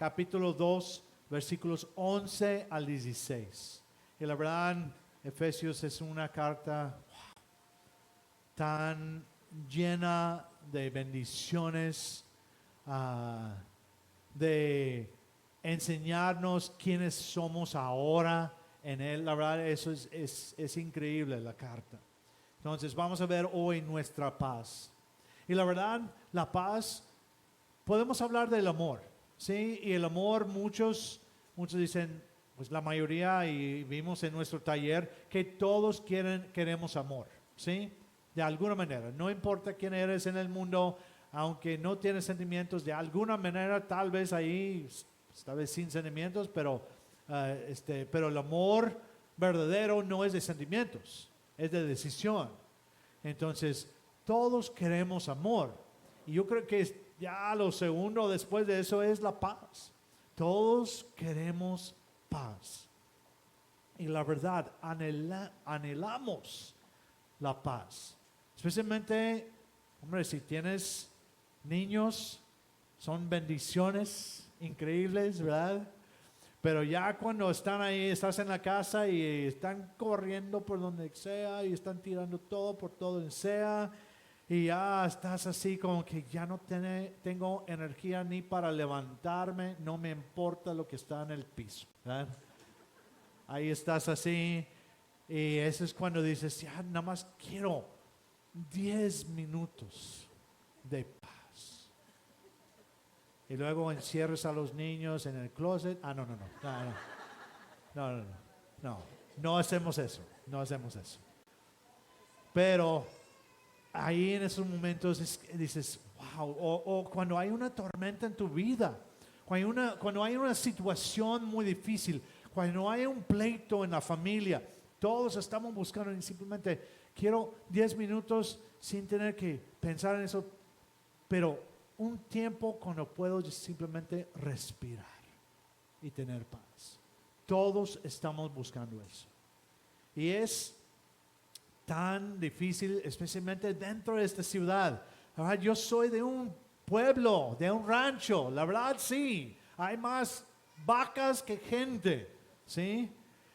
capítulo 2, versículos 11 al 16. Y la verdad, Efesios es una carta tan llena de bendiciones, de enseñarnos quiénes somos ahora en Él. La verdad, eso es increíble la carta. Entonces vamos a ver hoy nuestra paz. Y la verdad, la paz, podemos hablar del amor, ¿sí? Y el amor, muchos dicen, pues la mayoría, y vimos en nuestro taller, que todos queremos amor, ¿sí? De alguna manera, no importa quién eres en el mundo, aunque no tienes sentimientos, de alguna manera, tal vez ahí, tal vez sin sentimientos, pero el amor verdadero no es de sentimientos, es de decisión. Entonces, todos queremos amor. Y yo creo que ya lo segundo después de eso es la paz. Todos queremos paz. Y la verdad, anhelamos la paz. Especialmente, hombre, si tienes niños, son bendiciones increíbles, ¿verdad? Pero ya cuando están ahí, estás en la casa y están corriendo por donde sea y están tirando todo por todo donde sea, y ya estás así como que ya no tengo energía ni para levantarme, no me importa lo que está en el piso, ¿verdad? Ahí estás así, y eso es cuando dices, ya nada más quiero 10 minutos de paz. Y luego encierras a los niños en el closet. No hacemos eso, Pero ahí en esos momentos dices, wow, o cuando hay una tormenta en tu vida, cuando hay una situación muy difícil, cuando hay un pleito en la familia, todos estamos buscando y simplemente quiero 10 minutos sin tener que pensar en eso, pero un tiempo cuando puedo simplemente respirar y tener paz. Todos estamos buscando eso. Y es tan difícil, especialmente dentro de esta ciudad. La verdad, yo soy de un pueblo, de un rancho. La verdad, sí, hay más vacas que gente, ¿sí?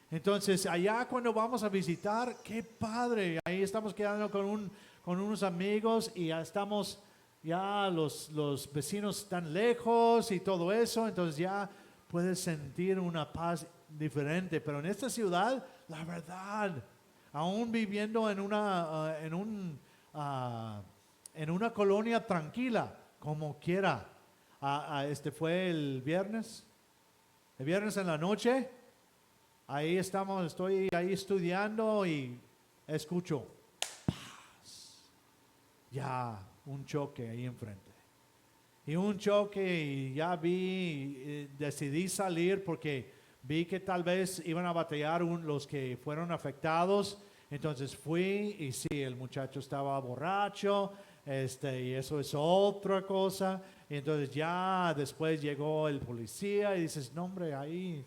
Entonces, allá cuando vamos a visitar, qué padre. Ahí estamos quedando con unos amigos y ya estamos, ya los vecinos están lejos y todo eso. Entonces ya puedes sentir una paz diferente. Pero en esta ciudad, la verdad, aún viviendo en una colonia tranquila, como quiera. Fue el viernes en la noche. Ahí estoy ahí estudiando y escucho paz. Ya un choque ahí enfrente. Y un choque y ya decidí salir porque vi que tal vez iban a batallar los que fueron afectados. Entonces fui y sí, el muchacho estaba borracho, y eso es otra cosa. Y entonces ya después llegó el policía y dices, no hombre, ahí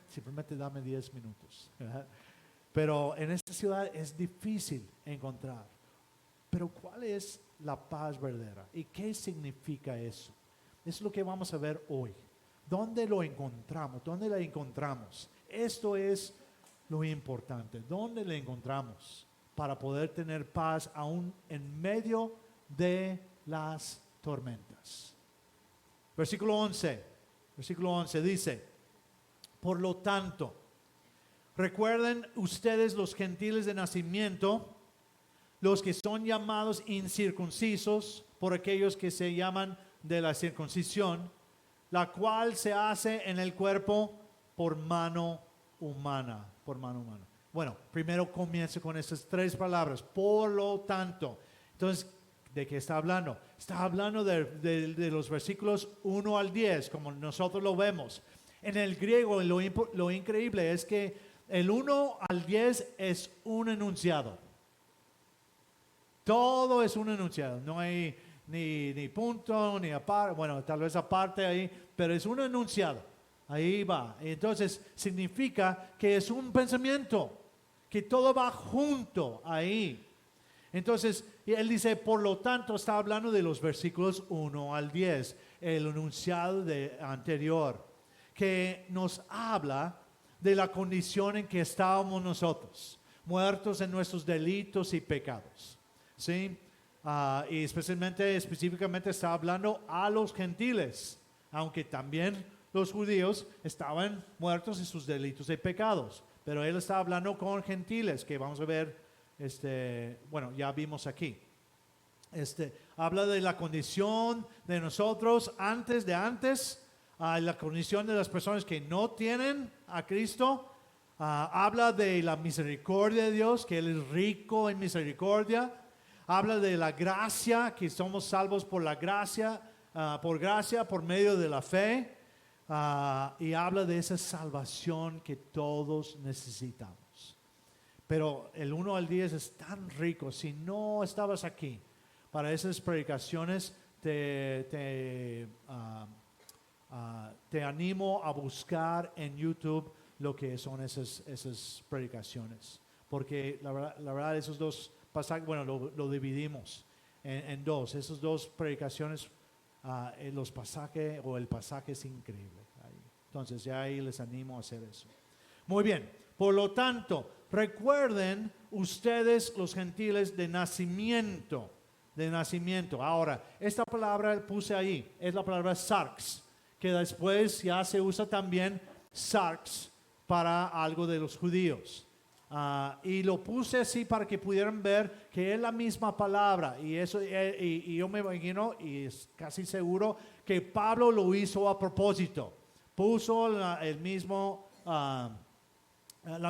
simplemente dame 10 minutos. Pero en esta ciudad es difícil encontrar. Pero ¿cuál es la paz verdadera? ¿Y qué significa eso? Es lo que vamos a ver hoy. ¿Dónde lo encontramos? ¿Dónde la encontramos? Esto es lo importante. ¿Dónde la encontramos para poder tener paz aún en medio de las tormentas? Versículo 11 dice, por lo tanto, recuerden ustedes los gentiles de nacimiento, los que son llamados incircuncisos por aquellos que se llaman de la circuncisión, la cual se hace en el cuerpo por mano humana. Bueno, primero comienzo con esas 3 palabras, por lo tanto. Entonces, ¿de qué está hablando? Está hablando de los versículos 1 al 10, como nosotros lo vemos. En el griego, lo increíble es que el 1 al 10 es un enunciado. Todo es un enunciado. No hay ni punto, ni aparte. Bueno, tal vez aparte ahí, pero es un enunciado. Ahí va. Entonces, significa que es un pensamiento, que todo va junto ahí. Entonces, él dice, por lo tanto, está hablando de los versículos 1 al 10. el enunciado anterior, que nos habla de la condición en que estábamos nosotros, muertos en nuestros delitos y pecados. ¿Sí? Y específicamente está hablando a los gentiles, aunque también los judíos estaban muertos en sus delitos y pecados. Pero él está hablando con gentiles, que vamos a ver, ya vimos aquí. Habla de la condición de nosotros antes, la condición de las personas que no tienen a Cristo. Habla de la misericordia de Dios, que Él es rico en misericordia. Habla de la gracia, que somos salvos por la gracia, por medio de la fe. Y habla de esa salvación que todos necesitamos. Pero el 1 al 10 es tan rico. Si no estabas aquí para esas predicaciones, te animo a buscar en YouTube lo que son esas predicaciones. Porque la verdad esos dos pasajes, lo dividimos en dos. Esas dos predicaciones, el pasaje es increíble. Entonces ya ahí les animo a hacer eso. Muy bien, por lo tanto, recuerden ustedes los gentiles de nacimiento. Ahora, esta palabra puse ahí, es la palabra sarx, que después ya se usa también sarx para algo de los judíos. Y lo puse así para que pudieran ver que es la misma palabra. Y yo me imagino, y es casi seguro, que Pablo lo hizo a propósito. Puso la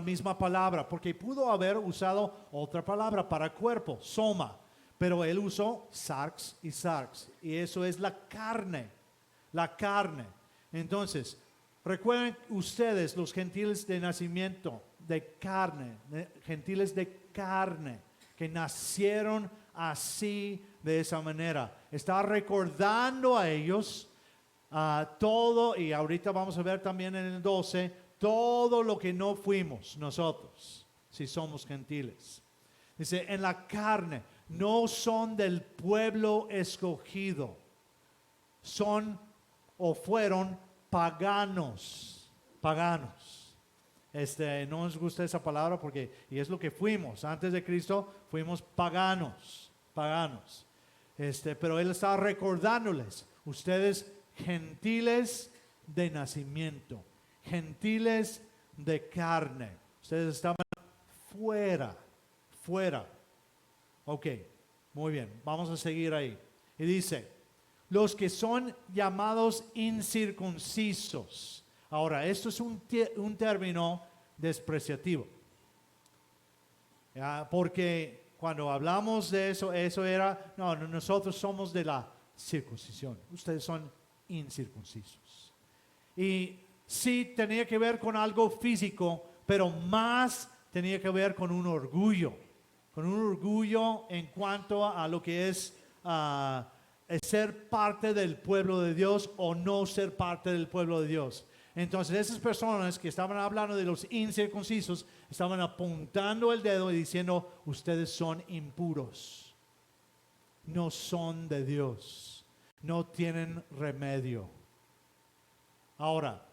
misma palabra, porque pudo haber usado otra palabra para cuerpo, soma, pero él usó sarx, y eso es la carne. Entonces, recuerden ustedes los gentiles de nacimiento, gentiles de carne, que nacieron así, de esa manera. Está recordando a ellos todo, y ahorita vamos a ver también en el 12, todo lo que no fuimos nosotros, si somos gentiles. Dice, en la carne, no son del pueblo escogido, son o fueron paganos. No nos gusta esa palabra y es lo que fuimos. Antes de Cristo fuimos paganos. Pero él estaba recordándoles, ustedes gentiles de nacimiento, gentiles de carne, ustedes estaban fuera. Ok, muy bien, vamos a seguir ahí. Y dice, los que son llamados incircuncisos. Ahora, esto es un término despreciativo. Porque cuando hablamos de eso era, nosotros somos de la circuncisión. Ustedes son incircuncisos. Y sí tenía que ver con algo físico, pero más tenía que ver con un orgullo en cuanto a lo que es ser parte del pueblo de Dios o no ser parte del pueblo de Dios. Entonces esas personas que estaban hablando de los incircuncisos estaban apuntando el dedo y diciendo, ustedes son impuros, no son de Dios, no tienen remedio. Ahora,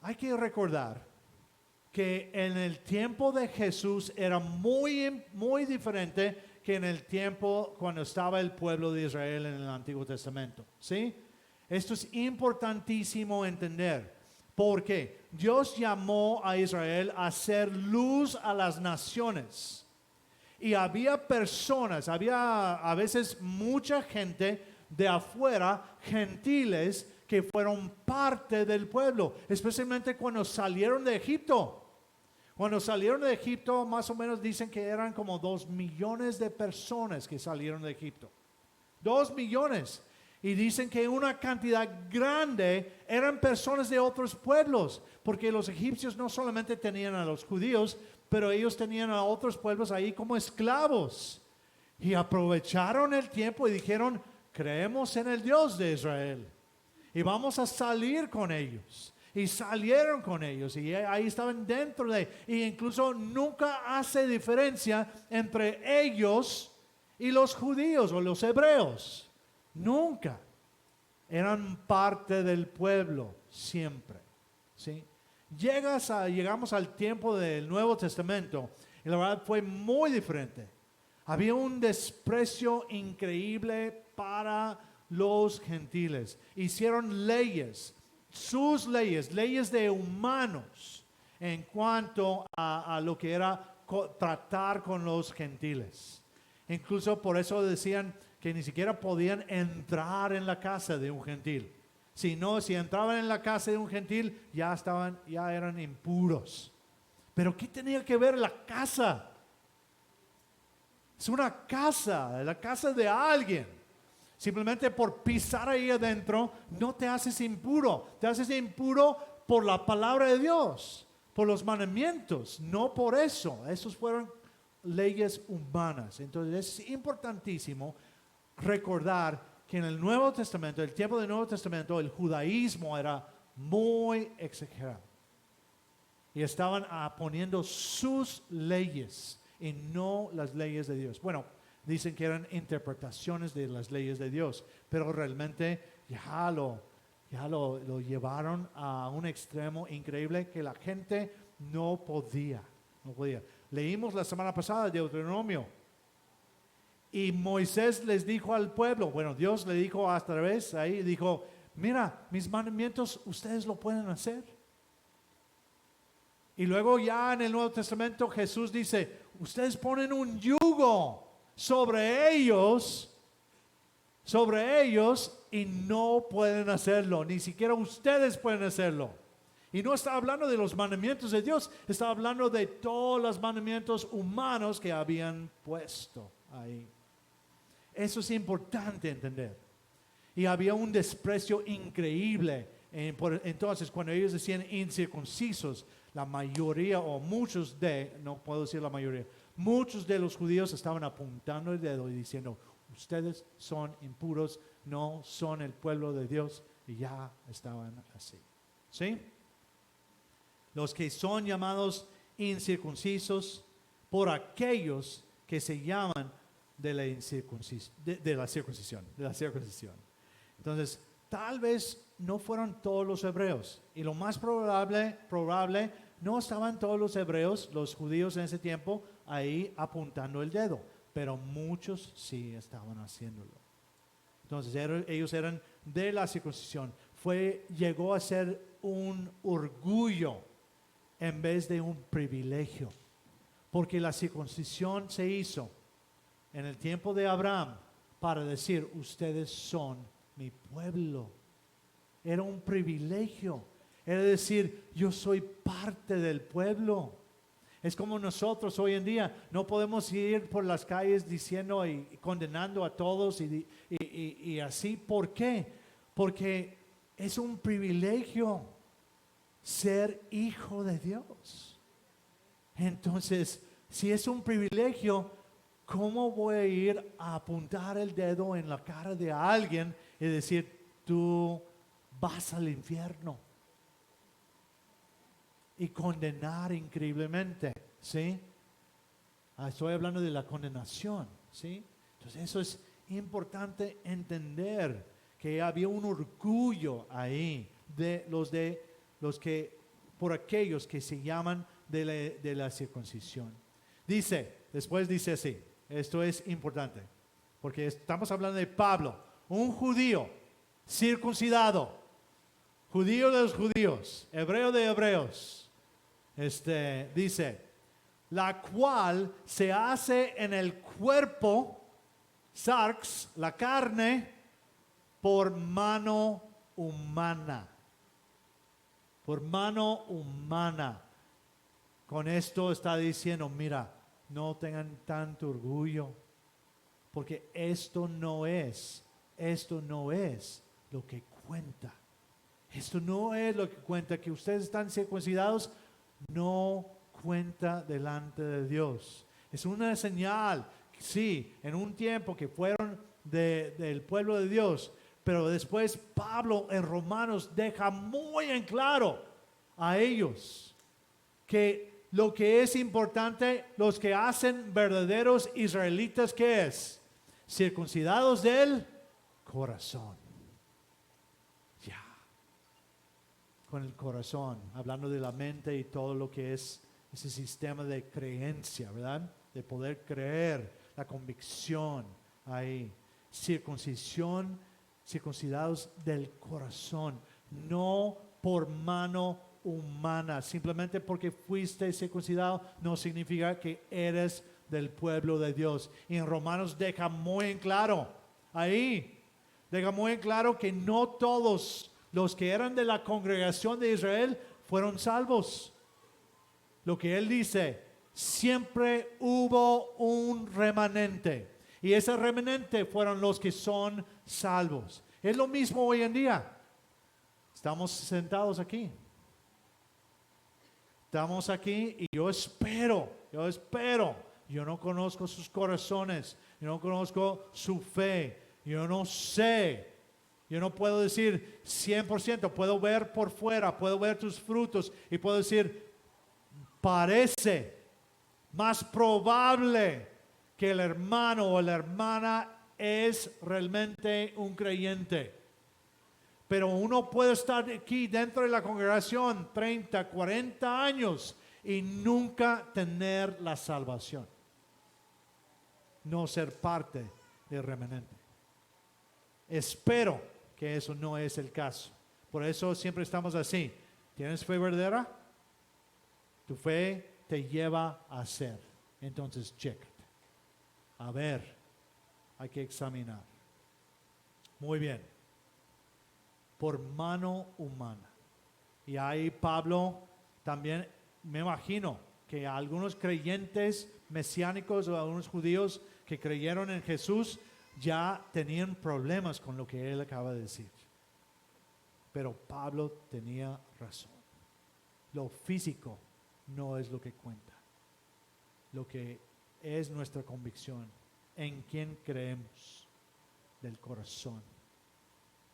hay que recordar que en el tiempo de Jesús era muy, muy diferente que en el tiempo cuando estaba el pueblo de Israel en el Antiguo Testamento. ¿Sí? Esto es importantísimo entender, porque Dios llamó a Israel a hacer luz a las naciones. Y había personas, había a veces mucha gente de afuera, gentiles, que fueron parte del pueblo, especialmente cuando salieron de Egipto. Cuando salieron de Egipto, más o menos dicen que eran como 2 millones de personas que salieron de Egipto. 2 millones. Y dicen que una cantidad grande eran personas de otros pueblos, porque los egipcios no solamente tenían a los judíos, pero ellos tenían a otros pueblos ahí como esclavos. Y aprovecharon el tiempo y dijeron, creemos en el Dios de Israel y vamos a salir con ellos. Y salieron con ellos y ahí estaban dentro de, e incluso nunca hace diferencia entre ellos y los judíos o los hebreos. Nunca. eran parte del pueblo siempre, ¿sí? Llegamos al tiempo del Nuevo Testamento y la verdad fue muy diferente. Había un desprecio increíble para los gentiles. Hicieron leyes, sus leyes, leyes de humanos en cuanto a lo que era tratar con los gentiles. Incluso por eso decían que ni siquiera podían entrar en la casa de un gentil. Si entraban en la casa de un gentil, ya eran impuros. Pero ¿qué tenía que ver la casa? Es una casa, la casa de alguien. Simplemente por pisar ahí adentro, no te haces impuro. Te haces impuro por la palabra de Dios, por los mandamientos, no por eso. Esos fueron leyes humanas. Entonces es importantísimo recordar que en el Nuevo Testamento, el tiempo del Nuevo Testamento, el judaísmo era muy exagerado. Y estaban poniendo sus leyes y no las leyes de Dios. Bueno, dicen que eran interpretaciones de las leyes de Dios, pero realmente ya lo llevaron a un extremo increíble que la gente no podía. Leímos la semana pasada Deuteronomio. Y Moisés les dijo al pueblo, bueno, Dios le dijo a través ahí, dijo, mira, mis mandamientos ustedes lo pueden hacer. Y luego ya en el Nuevo Testamento Jesús dice, ustedes ponen un yugo sobre ellos y no pueden hacerlo, ni siquiera ustedes pueden hacerlo. Y no está hablando de los mandamientos de Dios, está hablando de todos los mandamientos humanos que habían puesto ahí. Eso es importante entender. Y había un desprecio increíble. Entonces, cuando ellos decían incircuncisos, la mayoría o muchos no puedo decir la mayoría, muchos de los judíos estaban apuntando el dedo y diciendo, ustedes son impuros, no son el pueblo de Dios, y ya estaban así. ¿Sí? Los que son llamados incircuncisos por aquellos que se llaman de la circuncisión. Entonces, tal vez no fueron todos los hebreos, y lo más probable no estaban todos los hebreos, los judíos en ese tiempo, ahí apuntando el dedo, pero muchos sí estaban haciéndolo. Entonces ellos eran de la circuncisión. Llegó a ser un orgullo en vez de un privilegio, porque la circuncisión se hizo en el tiempo de Abraham para decir, ustedes son mi pueblo. Era un privilegio. Era decir, yo soy parte del pueblo. Es como nosotros hoy en día, no podemos ir por las calles diciendo y condenando a todos y así. ¿Por qué? Porque es un privilegio ser hijo de Dios. Entonces, si es un privilegio, ¿cómo voy a ir a apuntar el dedo en la cara de alguien y decir, tú vas al infierno? Y condenar increíblemente, ¿sí? Estoy hablando de la condenación, ¿sí? Entonces eso es importante entender, que había un orgullo ahí por aquellos que se llaman de la circuncisión. Después dice así, esto es importante, porque estamos hablando de Pablo, un judío circuncidado, judío de los judíos, hebreo de hebreos. Dice, la cual se hace en el cuerpo, sarx, la carne, por mano humana. Por mano humana. Con esto está diciendo, mira, no tengan tanto orgullo, porque esto no es lo que cuenta. Esto no es lo que cuenta, que ustedes están circuncidados, no cuenta delante de Dios. Es una señal, sí, en un tiempo que fueron del pueblo de Dios, pero después Pablo en Romanos deja muy en claro a ellos que lo que es importante, los que hacen verdaderos israelitas, ¿qué es? Circuncidados del corazón. con el corazón, hablando de la mente y todo lo que es ese sistema de creencia, ¿verdad? De poder creer, la convicción ahí. Circuncisión, circuncidados del corazón, no por mano humana. Simplemente porque fuiste circuncidado no significa que eres del pueblo de Dios. Y en Romanos deja muy en claro, ahí, deja muy en claro que no todos los que eran de la congregación de Israel fueron salvos. Lo que él dice, siempre hubo un remanente. Y ese remanente fueron los que son salvos. Es lo mismo hoy en día. Estamos sentados aquí. Estamos aquí y yo espero. Yo no conozco sus corazones. Yo no conozco su fe. Yo no sé. Yo no puedo decir 100%. Puedo ver por fuera. Puedo ver tus frutos. Y puedo decir, parece más probable que el hermano o la hermana es realmente un creyente. Pero uno puede estar aquí dentro de la congregación 30, 40 años y nunca tener la salvación. No ser parte del remanente. Espero que eso no es el caso. Por eso siempre estamos así. ¿Tienes fe verdadera? Tu fe te lleva a hacer. Entonces, chécate. A ver, hay que examinar. Muy bien. Por mano humana. Y ahí Pablo también, me imagino que algunos creyentes mesiánicos o algunos judíos que creyeron en Jesús ya tenían problemas con lo que él acaba de decir. Pero Pablo tenía razón. Lo físico no es lo que cuenta. Lo que es nuestra convicción, en quién creemos, del corazón.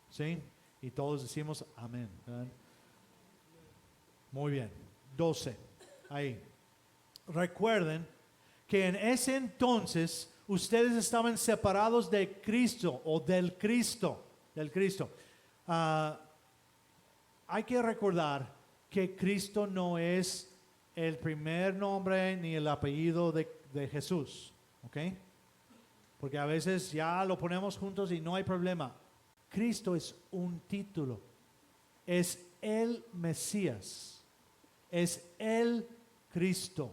¿Sí? Y todos decimos amén, ¿verdad? Muy bien. 12. Ahí. Recuerden que en ese entonces ustedes estaban separados de Cristo o del Cristo. Hay que recordar que Cristo no es el primer nombre ni el apellido de Jesús. ¿Ok? Porque a veces ya lo ponemos juntos y no hay problema. Cristo es un título, es el Mesías, es el Cristo,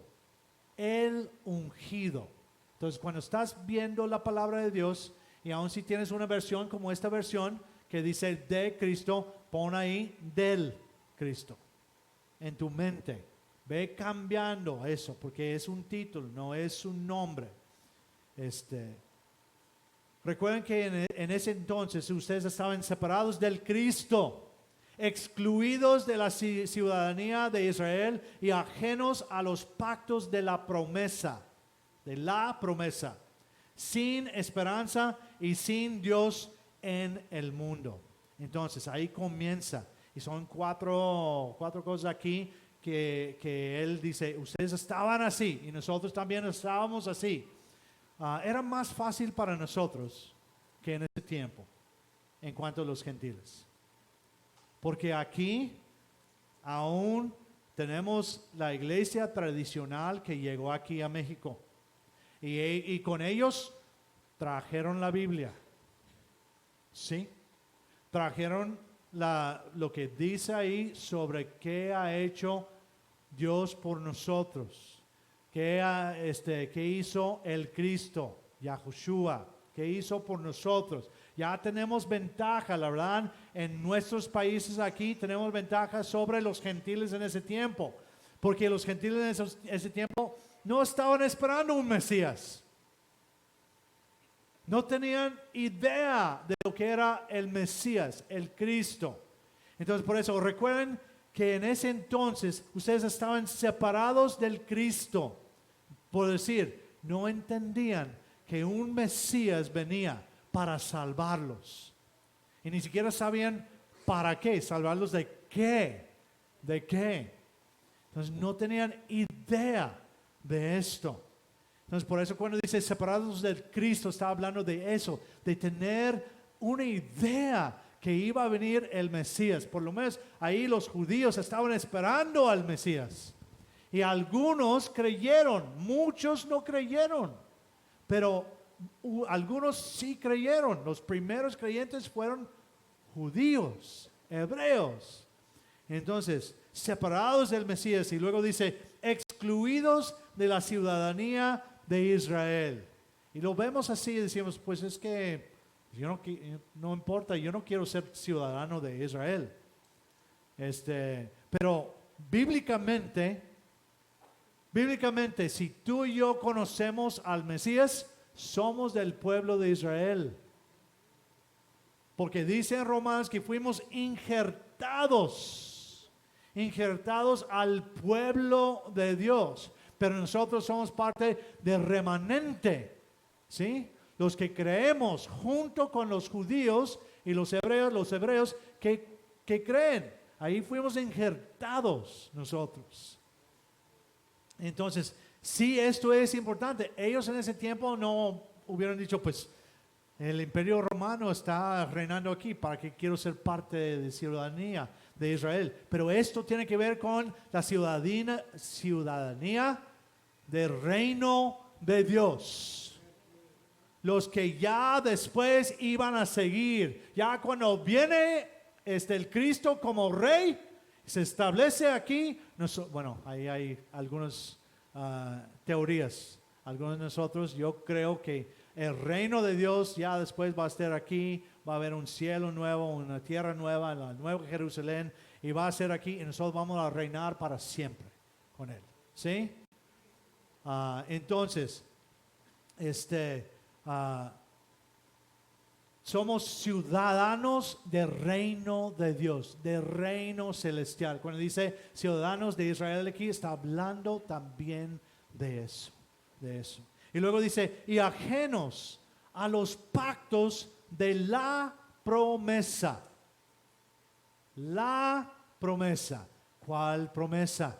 el ungido. Entonces, cuando estás viendo la palabra de Dios, y aun si tienes una versión como esta versión que dice de Cristo, pon ahí del Cristo en tu mente. Ve cambiando eso, porque es un título, no es un nombre. Recuerden que en ese entonces ustedes estaban separados del Cristo, excluidos de la ciudadanía de Israel y ajenos a los pactos de la promesa, sin esperanza y sin Dios en el mundo. Entonces ahí comienza, y son cuatro cosas aquí que él dice, ustedes estaban así y nosotros también estábamos así. Era más fácil para nosotros que en ese tiempo en cuanto a los gentiles, porque aquí aún tenemos la iglesia tradicional que llegó aquí a México y con ellos trajeron la Biblia, ¿sí? Trajeron lo que dice ahí sobre qué ha hecho Dios por nosotros. ¿Qué hizo el Cristo, Yahushua? ¿Qué hizo por nosotros? Ya tenemos ventaja, la verdad, en nuestros países aquí tenemos ventaja sobre los gentiles en ese tiempo, porque los gentiles en ese tiempo no estaban esperando un Mesías. No tenían idea de lo que era el Mesías, el Cristo. Entonces, por eso, recuerden que en ese entonces ustedes estaban separados del Cristo. Por decir, no entendían que un Mesías venía para salvarlos. Y ni siquiera sabían para qué, salvarlos de qué. Entonces no tenían idea de esto. Entonces por eso cuando dice separados del Cristo, está hablando de eso, de tener una idea que iba a venir el Mesías. Por lo menos ahí los judíos estaban esperando al Mesías. Y algunos creyeron, muchos no creyeron, pero algunos sí creyeron. Los primeros creyentes fueron judíos, hebreos. Entonces, separados del Mesías, y luego dice, excluidos de la ciudadanía de Israel. Y lo vemos así y decimos, pues es que no importa, yo no quiero ser ciudadano de Israel. Pero bíblicamente, si tú y yo conocemos al Mesías, somos del pueblo de Israel. Porque dice en Romanos que fuimos injertados al pueblo de Dios. Pero nosotros somos parte del remanente, ¿sí? Los que creemos junto con los judíos y los hebreos que creen. Ahí fuimos injertados nosotros. Entonces, sí, esto es importante. Ellos en ese tiempo no hubieran dicho, pues, el imperio romano está reinando aquí, ¿para qué quiero ser parte de ciudadanía de Israel? Pero esto tiene que ver con la ciudadanía del reino de Dios. Los que ya después iban a seguir, ya cuando viene el Cristo como rey, se establece aquí. Bueno, ahí hay algunas teorías. Algunos de nosotros, yo creo que el reino de Dios ya después va a estar aquí, va a haber un cielo nuevo, una tierra nueva, la nueva Jerusalén, y va a ser aquí y nosotros vamos a reinar para siempre con Él. ¿Sí? Entonces, somos ciudadanos del reino de Dios, del reino celestial. Cuando dice ciudadanos de Israel aquí, está hablando también de eso, Y luego dice, y ajenos a los pactos de la promesa. La promesa. ¿Cuál promesa?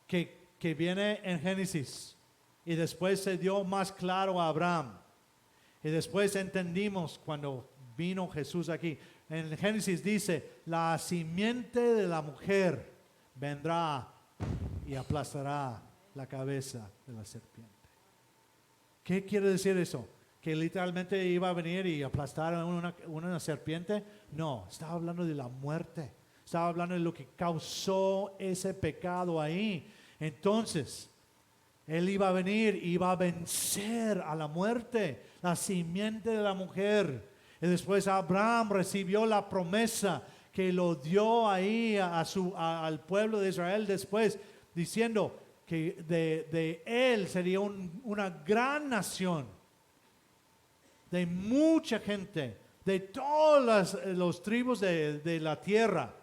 Que viene en Génesis. Y después se dio más claro a Abraham. Y después entendimos cuando vino Jesús aquí. En Génesis dice, la simiente de la mujer vendrá y aplastará la cabeza de la serpiente. ¿Qué quiere decir eso? ¿Que literalmente iba a venir y aplastar a una serpiente? No, estaba hablando de la muerte. Estaba hablando de lo que causó ese pecado ahí. Entonces, Él iba a venir y iba a vencer a la muerte, la simiente de la mujer. Y después Abraham recibió la promesa que lo dio ahí al pueblo de Israel después, diciendo que de él sería una gran nación, de mucha gente, de todas las tribus de la tierra.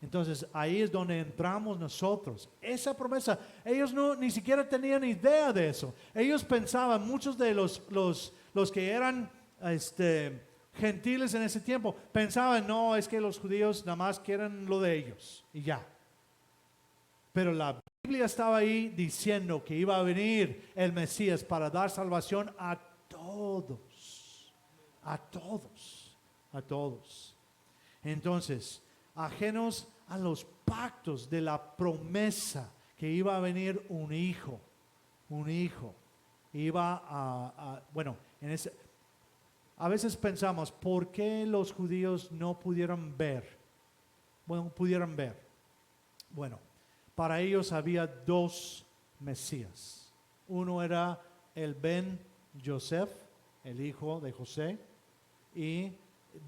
Entonces ahí es donde entramos nosotros. Esa promesa, ellos ni siquiera tenían idea de eso. Ellos pensaban, muchos de los que eran gentiles en ese tiempo, pensaban, no, es que los judíos nada más quieren lo de ellos y ya. Pero la Biblia estaba ahí diciendo que iba a venir el Mesías para dar salvación a todos. A todos. A todos. Entonces, ajenos a los pactos de la promesa que iba a venir un hijo. A veces pensamos, ¿por qué los judíos no pudieron ver? Bueno, para ellos había dos Mesías. Uno era el Ben Yosef, el hijo de José, y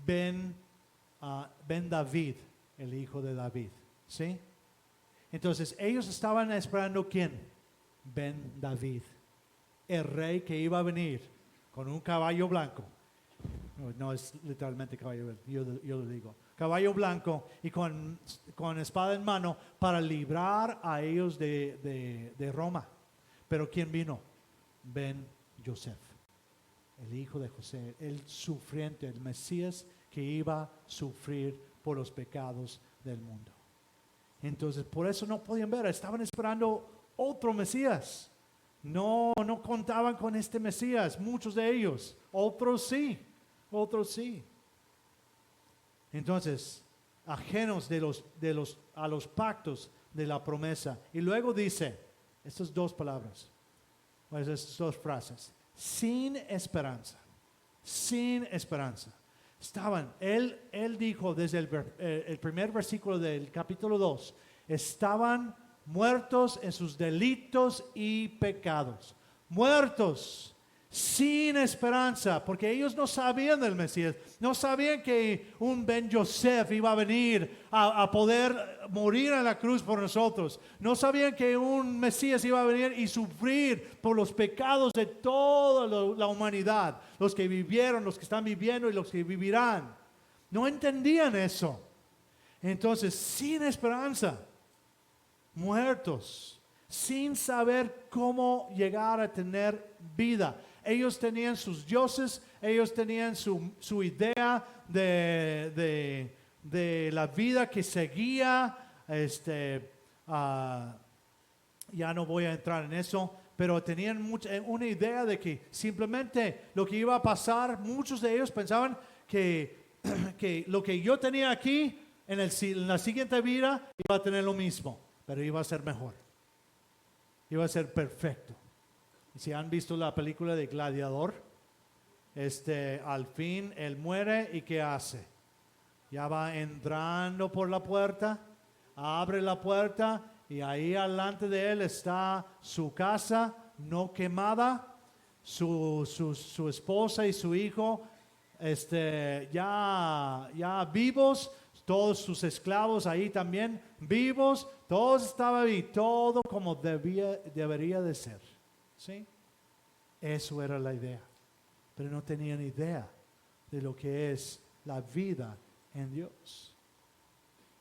Ben David, el hijo de David. ¿Sí? Entonces, ellos estaban esperando ¿quién? Ben David, el rey que iba a venir con un caballo blanco. No es literalmente caballo blanco, yo lo digo. Caballo blanco y con espada en mano para librar a ellos de Roma. Pero ¿quién vino? Ben Yosef, el hijo de José, el sufriente, el Mesías que iba a sufrir por los pecados del mundo. Entonces, por eso no podían ver, estaban esperando otro Mesías. No contaban con este Mesías, muchos de ellos. Otros sí. Entonces, ajenos a los pactos de la promesa. Y luego dice, estas dos palabras, pues estas dos frases, sin esperanza, sin esperanza. Él dijo desde el primer versículo del capítulo 2, estaban muertos en sus delitos y pecados, muertos, sin esperanza, porque ellos no sabían del Mesías, no sabían que un Ben Yosef iba a venir a poder morir en la cruz por nosotros, no sabían que un Mesías iba a venir y sufrir por los pecados de toda la humanidad, los que vivieron, los que están viviendo y los que vivirán. No entendían eso. Entonces, sin esperanza, muertos, sin saber cómo llegar a tener vida. Ellos tenían sus dioses, ellos tenían su idea de la vida que seguía. Ya no voy a entrar en eso, pero tenían una idea de que simplemente lo que iba a pasar, muchos de ellos pensaban que lo que yo tenía aquí en la siguiente vida iba a tener lo mismo, pero iba a ser mejor, iba a ser perfecto. Si han visto la película de Gladiador, al fin él muere y ¿qué hace? Ya va entrando por la puerta, abre la puerta y ahí delante de él está su casa no quemada, su esposa y su hijo ya vivos, todos sus esclavos ahí también vivos, todos estaban ahí, todo como debería de ser. ¿Sí? Eso era la idea, pero no tenían idea de lo que es la vida en Dios,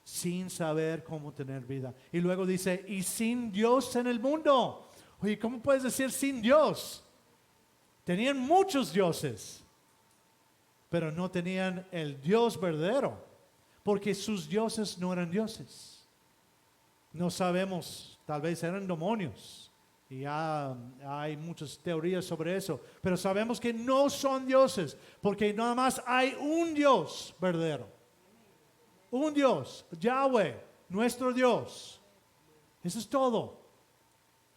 sin saber cómo tener vida. Y luego dice, y sin Dios en el mundo. Oye, ¿cómo puedes decir sin Dios? Tenían muchos dioses, pero no tenían el Dios verdadero, porque sus dioses no eran dioses. No sabemos, tal vez eran demonios. Y ya hay muchas teorías sobre eso, pero sabemos que no son dioses, porque nada más hay un Dios verdadero. Un Dios, Yahweh, nuestro Dios. Eso es todo.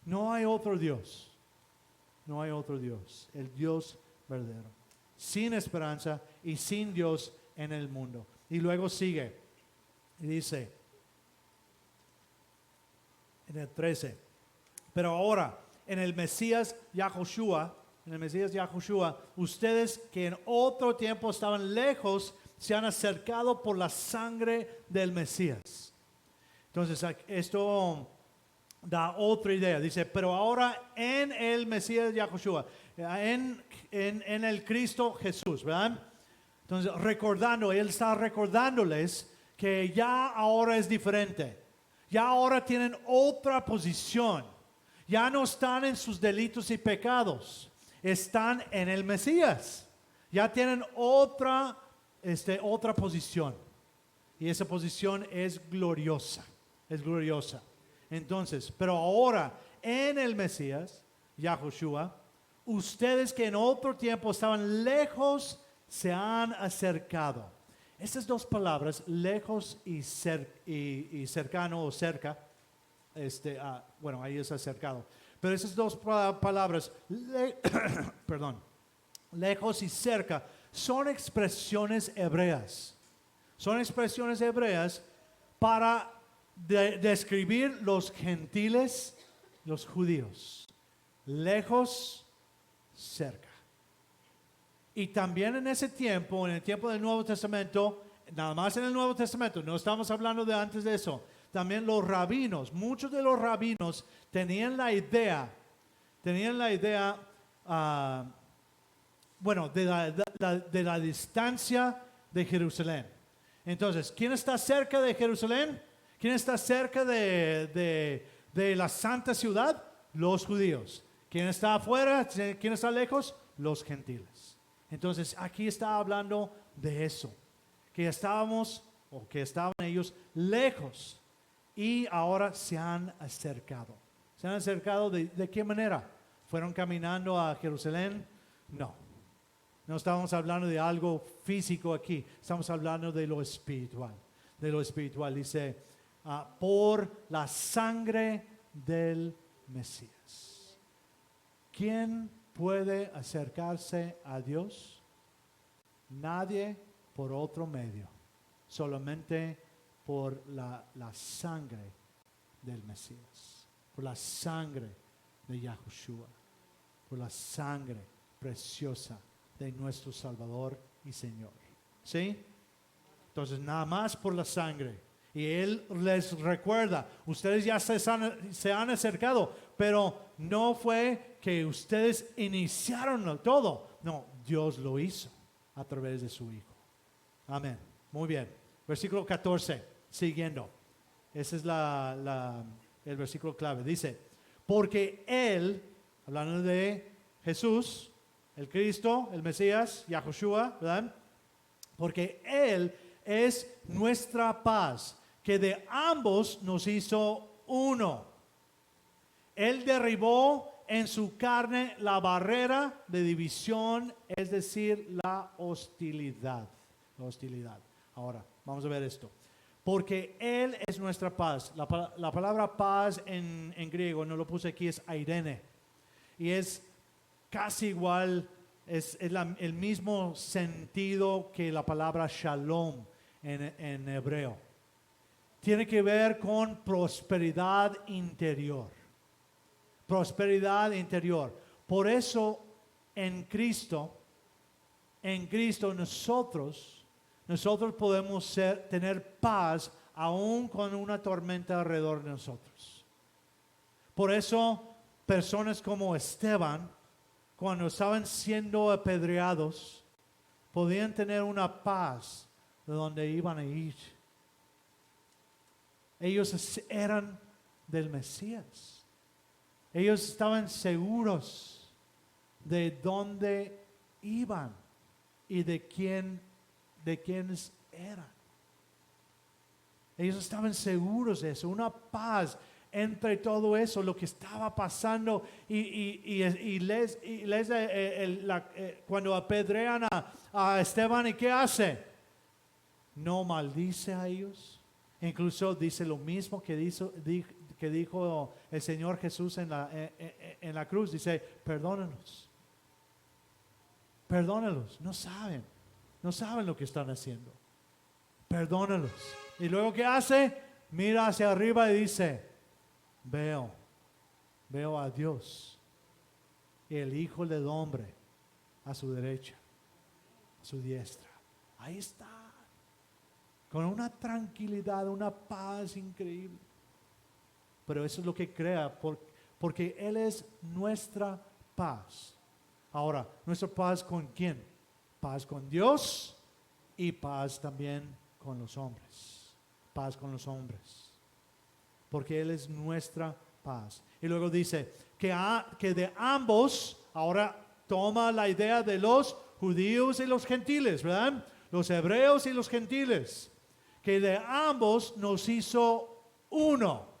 No hay otro Dios. No hay otro Dios. El Dios verdadero. Sin esperanza y sin Dios en el mundo. Y luego sigue y dice en el 13, pero ahora en el Mesías Yahushua, ustedes que en otro tiempo estaban lejos, se han acercado por la sangre del Mesías. Entonces esto da otra idea. Dice, pero ahora en el Mesías Yahushua, en el Cristo Jesús, ¿verdad? Entonces él está recordándoles que ya ahora es diferente. Ya ahora tienen otra posición. Ya no están en sus delitos y pecados. Están en el Mesías. Ya tienen otra posición. Y esa posición es gloriosa. Es gloriosa. Entonces, pero ahora en el Mesías, Yahushua, ustedes que en otro tiempo estaban lejos, se han acercado. Estas dos palabras, lejos y cercano o cerca, bueno, ahí es acercado. Pero esas dos palabras, perdón, lejos y cerca, son expresiones hebreas. Son expresiones hebreas para describir los gentiles, los judíos. Lejos, cerca. Y también en ese tiempo, en el tiempo del Nuevo Testamento, nada más en el Nuevo Testamento, no estamos hablando de antes de eso, también los rabinos, muchos de los rabinos tenían la idea, bueno, de la distancia de Jerusalén. Entonces, ¿quién está cerca de Jerusalén? ¿Quién está cerca de la santa ciudad? Los judíos. ¿Quién está afuera? ¿Quién está lejos? Los gentiles. Entonces, aquí está hablando de eso, que estábamos, o que estaban ellos lejos, y ahora se han acercado. ¿Se han acercado de qué manera? ¿Fueron caminando a Jerusalén? No. No estamos hablando de algo físico aquí, estamos hablando de lo espiritual. De lo espiritual, dice, por la sangre del Mesías. ¿Quién puede acercarse a Dios? Nadie por otro medio, solamente por la sangre del Mesías, por la sangre de Yahushua, por la sangre preciosa de nuestro Salvador y Señor. ¿Sí? Entonces, nada más por la sangre. Y Él les recuerda, ustedes ya se han acercado, pero no fue que ustedes iniciaron todo. No, Dios lo hizo a través de su Hijo. Amén. Muy bien. Versículo 14, siguiendo. Ese es el versículo clave. Dice, porque Él, hablando de Jesús, el Cristo, el Mesías, Yahushua, ¿verdad? Porque Él es nuestra paz, que de ambos nos hizo uno. Él derribó en su carne la barrera de división, es decir, la hostilidad. La hostilidad. Ahora, vamos a ver esto. Porque Él es nuestra paz. La palabra paz en griego, no lo puse aquí, es eirene. Y es casi igual, es el mismo sentido que la palabra shalom en hebreo. Tiene que ver con prosperidad interior. Prosperidad interior. Por eso en Cristo nosotros podemos tener paz aún con una tormenta alrededor de nosotros. Por eso personas como Esteban, cuando estaban siendo apedreados, podían tener una paz de donde iban a ir. Ellos eran del Mesías. Ellos estaban seguros de dónde iban y de quiénes eran. Ellos estaban seguros de eso, una paz entre todo eso, lo que estaba pasando cuando apedrean a Esteban, ¿y qué hace? No maldice a ellos. Incluso dice lo mismo que dijo el Señor Jesús en la cruz. Dice, perdónanos. Perdónalos. No saben lo que están haciendo. Perdónalos. Y luego, ¿qué hace? Mira hacia arriba y dice, veo a Dios y el Hijo del Hombre a su derecha, a su diestra. Ahí está. Con una tranquilidad, una paz increíble. Pero eso es lo que crea, porque Él es nuestra paz. Ahora, ¿nuestra paz con quién? Paz con Dios y paz también con los hombres. Paz con los hombres. Porque Él es nuestra paz. Y luego dice que de ambos, ahora toma la idea de los judíos y los gentiles, ¿verdad? Los hebreos y los gentiles. Que de ambos nos hizo uno.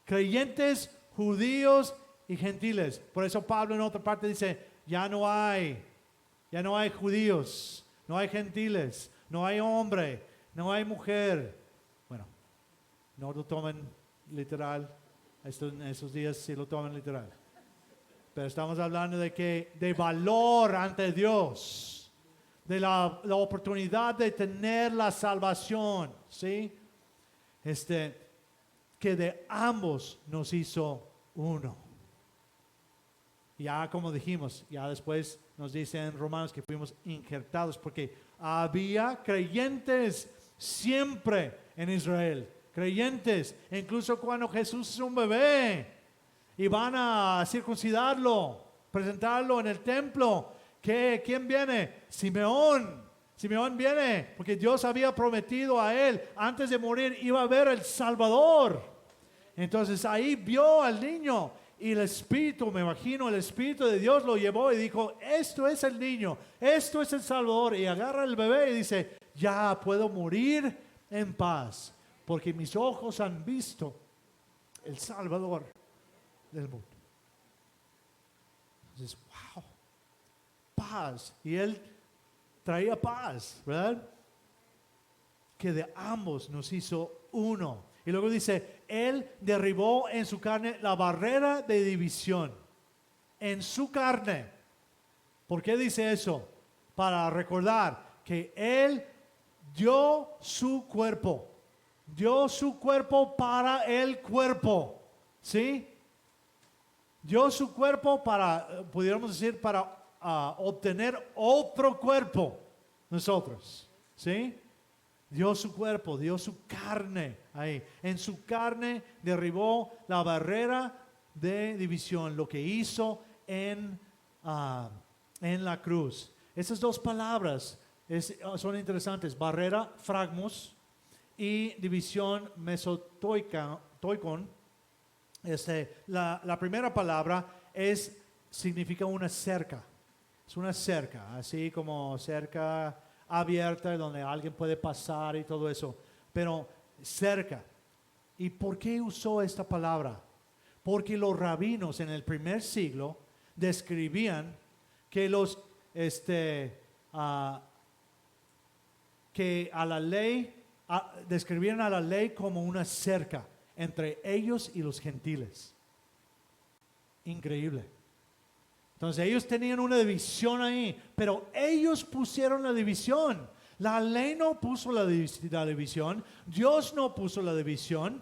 Creyentes, judíos y gentiles. Por eso Pablo en otra parte dice, ya no hay judíos, no hay gentiles, no hay hombre, no hay mujer. Bueno, no lo tomen literal, en esos días sí lo toman literal. Pero estamos hablando de valor ante Dios. De la oportunidad de tener la salvación, ¿sí? Que de ambos nos hizo uno. Ya como dijimos, ya después nos dice en Romanos que fuimos injertados porque había creyentes siempre en Israel. Creyentes, incluso cuando Jesús es un bebé y van a circuncidarlo, presentarlo en el templo. ¿Quién viene? Simeón viene porque Dios había prometido a él antes de morir iba a ver el Salvador. Entonces ahí vio al niño y el Espíritu, me imagino, el Espíritu de Dios lo llevó y dijo, esto es el niño, esto es el Salvador. Y agarra al bebé y dice, ya puedo morir en paz porque mis ojos han visto el Salvador del mundo. Entonces, wow. paz. Y Él traía paz, ¿verdad? Que de ambos nos hizo uno. Y luego dice, Él derribó en su carne la barrera de división. En su carne. ¿Por qué dice eso? Para recordar que Él dio su cuerpo. Dio su cuerpo para el cuerpo. ¿Sí? Dio su cuerpo para, pudiéramos decir, para obtener otro cuerpo. Nosotros. ¿Sí? Dio su cuerpo, dio su carne ahí. En su carne derribó la barrera de división, lo que hizo en la cruz. Esas dos palabras son interesantes. Barrera, fragmos, y división, mesotoikon. La primera palabra significa una cerca. Es una cerca, así como cerca abierta donde alguien puede pasar y todo eso. Pero cerca. ¿Y por qué usó esta palabra? Porque los rabinos en el primer siglo describían que que a la ley describían a la ley como una cerca entre ellos y los gentiles. Increíble. Entonces ellos tenían una división ahí, pero ellos pusieron la división. La ley no puso la división, Dios no puso la división.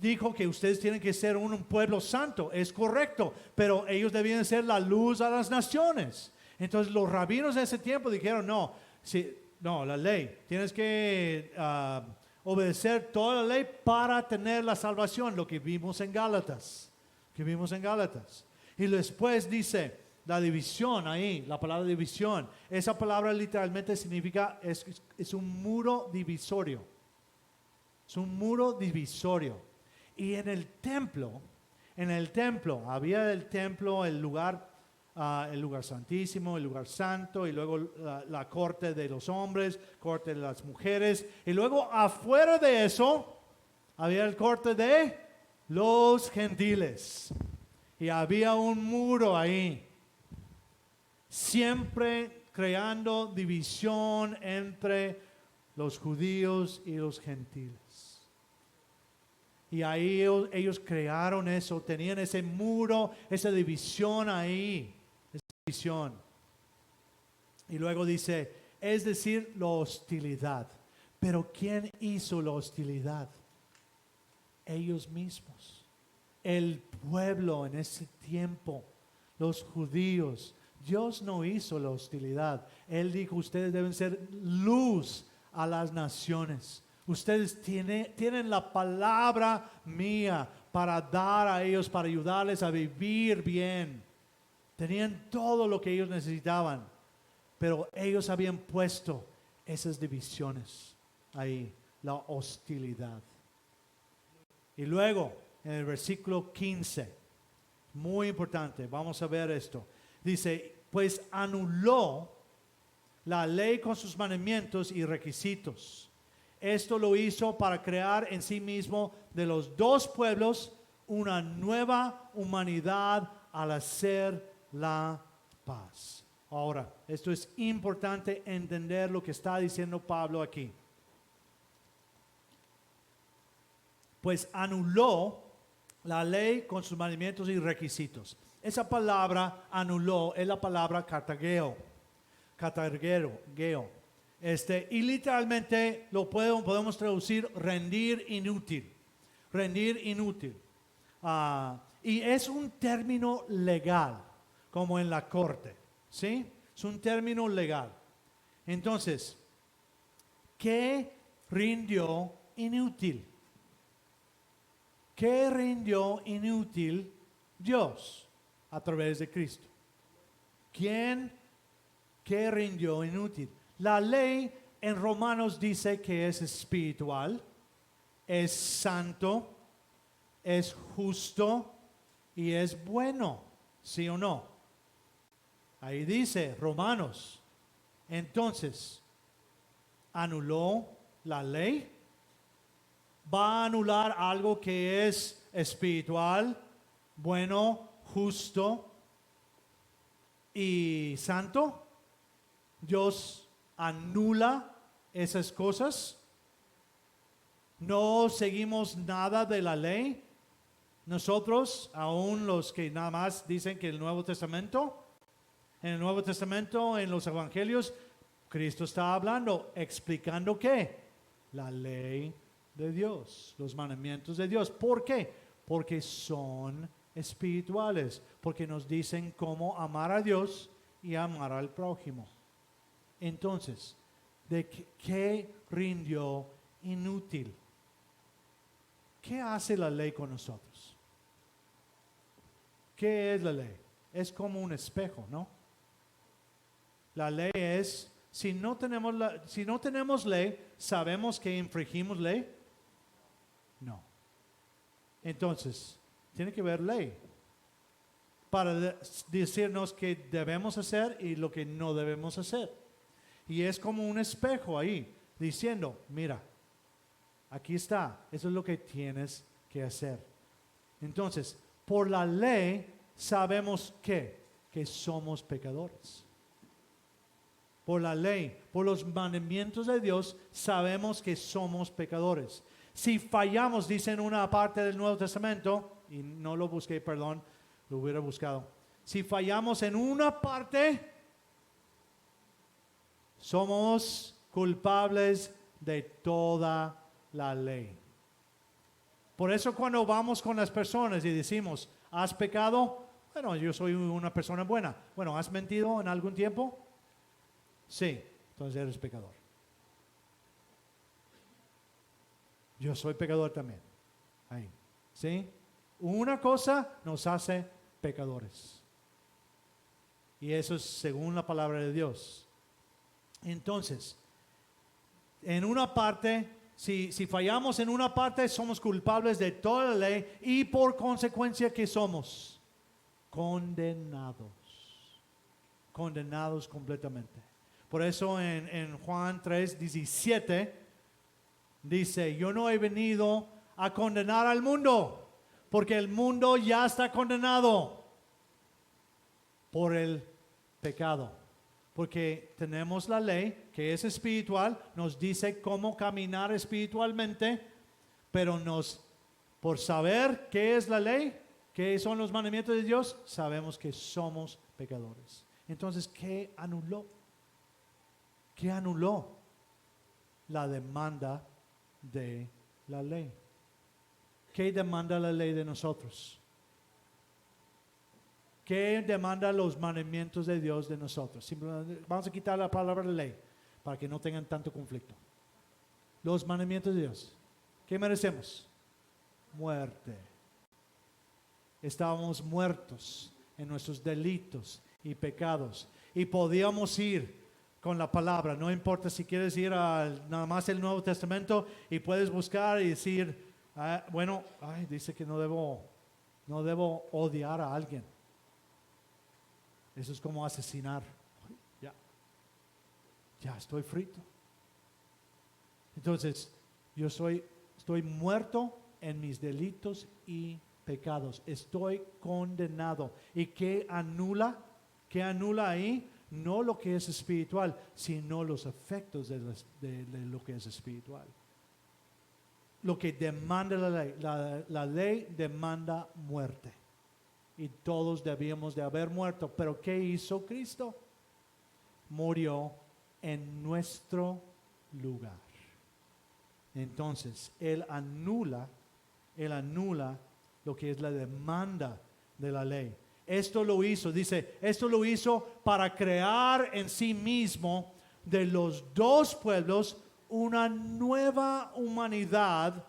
Dijo que ustedes tienen que ser un pueblo santo, es correcto, pero ellos debían ser la luz a las naciones. Entonces los rabinos de ese tiempo dijeron, no, la ley, tienes que obedecer toda la ley para tener la salvación, lo que vimos en Gálatas, Y después dice, la división ahí, la palabra división, esa palabra literalmente significa, es un muro divisorio. Es un muro divisorio. Y en el templo, había el templo, el lugar santísimo, el lugar santo, y luego la corte de los hombres, corte de las mujeres, y luego afuera de eso, había el corte de los gentiles. Y había un muro ahí, siempre creando división entre los judíos y los gentiles. Y ahí ellos crearon eso, tenían ese muro, esa división ahí, esa división. Y luego dice, es decir, la hostilidad. Pero ¿quién hizo la hostilidad? Ellos mismos. El pueblo en ese tiempo, los judíos. Dios no hizo la hostilidad. Él dijo, ustedes deben ser luz a las naciones. Ustedes tienen la palabra mía para dar a ellos, para ayudarles a vivir bien. Tenían todo lo que ellos necesitaban, pero ellos habían puesto esas divisiones ahí, la hostilidad. Y luego, en el versículo 15, muy importante, vamos a ver esto. Dice, pues anuló la ley con sus mandamientos y requisitos. Esto lo hizo para crear en sí mismo de los dos pueblos una nueva humanidad al hacer la paz. Ahora, esto es importante entender lo que está diciendo Pablo aquí. Pues anuló la ley con sus mandamientos y requisitos. Esa palabra anuló es la palabra catargeo. Y literalmente lo podemos traducir rendir inútil. Y es un término legal, como en la corte, ¿sí? Es un término legal. Entonces, ¿qué rindió inútil? ¿Qué rindió inútil Dios a través de Cristo? ¿Qué rindió inútil? La ley en Romanos dice que es espiritual, es santo, es justo y es bueno, ¿sí o no? Ahí dice Romanos. Entonces, ¿anuló la ley? ¿Va a anular algo que es espiritual, bueno, justo? y santo, Dios anula esas cosas. No seguimos nada de la ley. Nosotros, aún los que nada más dicen que el Nuevo Testamento, en el Nuevo Testamento, en los Evangelios, Cristo está hablando, explicando ¿qué? La ley de Dios, los mandamientos de Dios. ¿Por qué? Porque son espirituales, porque nos dicen cómo amar a Dios y amar al prójimo. Entonces, ¿de qué rindió inútil? ¿Qué hace la ley con nosotros? ¿Qué es la ley? Es como un espejo, ¿no? La ley es, si no tenemos ley, ¿sabemos que infringimos ley? No. Entonces, tiene que haber ley para decirnos qué debemos hacer y lo que no debemos hacer. Y es como un espejo ahí, diciendo, mira, aquí está, eso es lo que tienes que hacer. Entonces, por la ley sabemos que somos pecadores. Por la ley, por los mandamientos de Dios, sabemos que somos pecadores. Si fallamos, dice en una parte del Nuevo Testamento, y no lo busqué, perdón, lo hubiera buscado. Si fallamos en una parte, somos culpables de toda la ley. Por eso cuando vamos con las personas y decimos, ¿has pecado? Bueno, yo soy una persona buena. Bueno, ¿has mentido en algún tiempo? Sí, entonces eres pecador. Yo soy pecador también. Ahí, ¿sí? Una cosa nos hace pecadores. Y eso es según la palabra de Dios. Entonces, en una parte, si fallamos en una parte, somos culpables de toda la ley y por consecuencia, ¿qué somos? Condenados. Condenados completamente. Por eso en Juan 3:17 dice, yo no he venido a condenar al mundo, porque el mundo ya está condenado por el pecado. Porque tenemos la ley que es espiritual, nos dice cómo caminar espiritualmente, pero por saber qué es la ley, qué son los mandamientos de Dios, sabemos que somos pecadores. Entonces, ¿qué anuló? ¿Qué anuló? La demanda de la ley. ¿Qué demanda la ley de nosotros? ¿Qué demanda los mandamientos de Dios de nosotros? Simplemente vamos a quitar la palabra ley para que no tengan tanto conflicto. Los mandamientos de Dios. ¿Qué merecemos? Muerte. Estábamos muertos en nuestros delitos y pecados y podíamos ir con la palabra. No importa si quieres ir a nada más el Nuevo Testamento y puedes buscar y decir, dice que no debo odiar a alguien. Eso es como asesinar. Ya estoy frito. Entonces, estoy muerto en mis delitos y pecados. Estoy condenado. ¿Y qué anula? ¿Qué anula ahí? No lo que es espiritual, sino los efectos de lo que es espiritual. Lo que demanda la ley. La ley demanda muerte. Y todos debíamos de haber muerto. Pero ¿qué hizo Cristo? Murió en nuestro lugar. Entonces, Él anula lo que es la demanda de la ley. Esto lo hizo para crear en sí mismo de los dos pueblos una nueva humanidad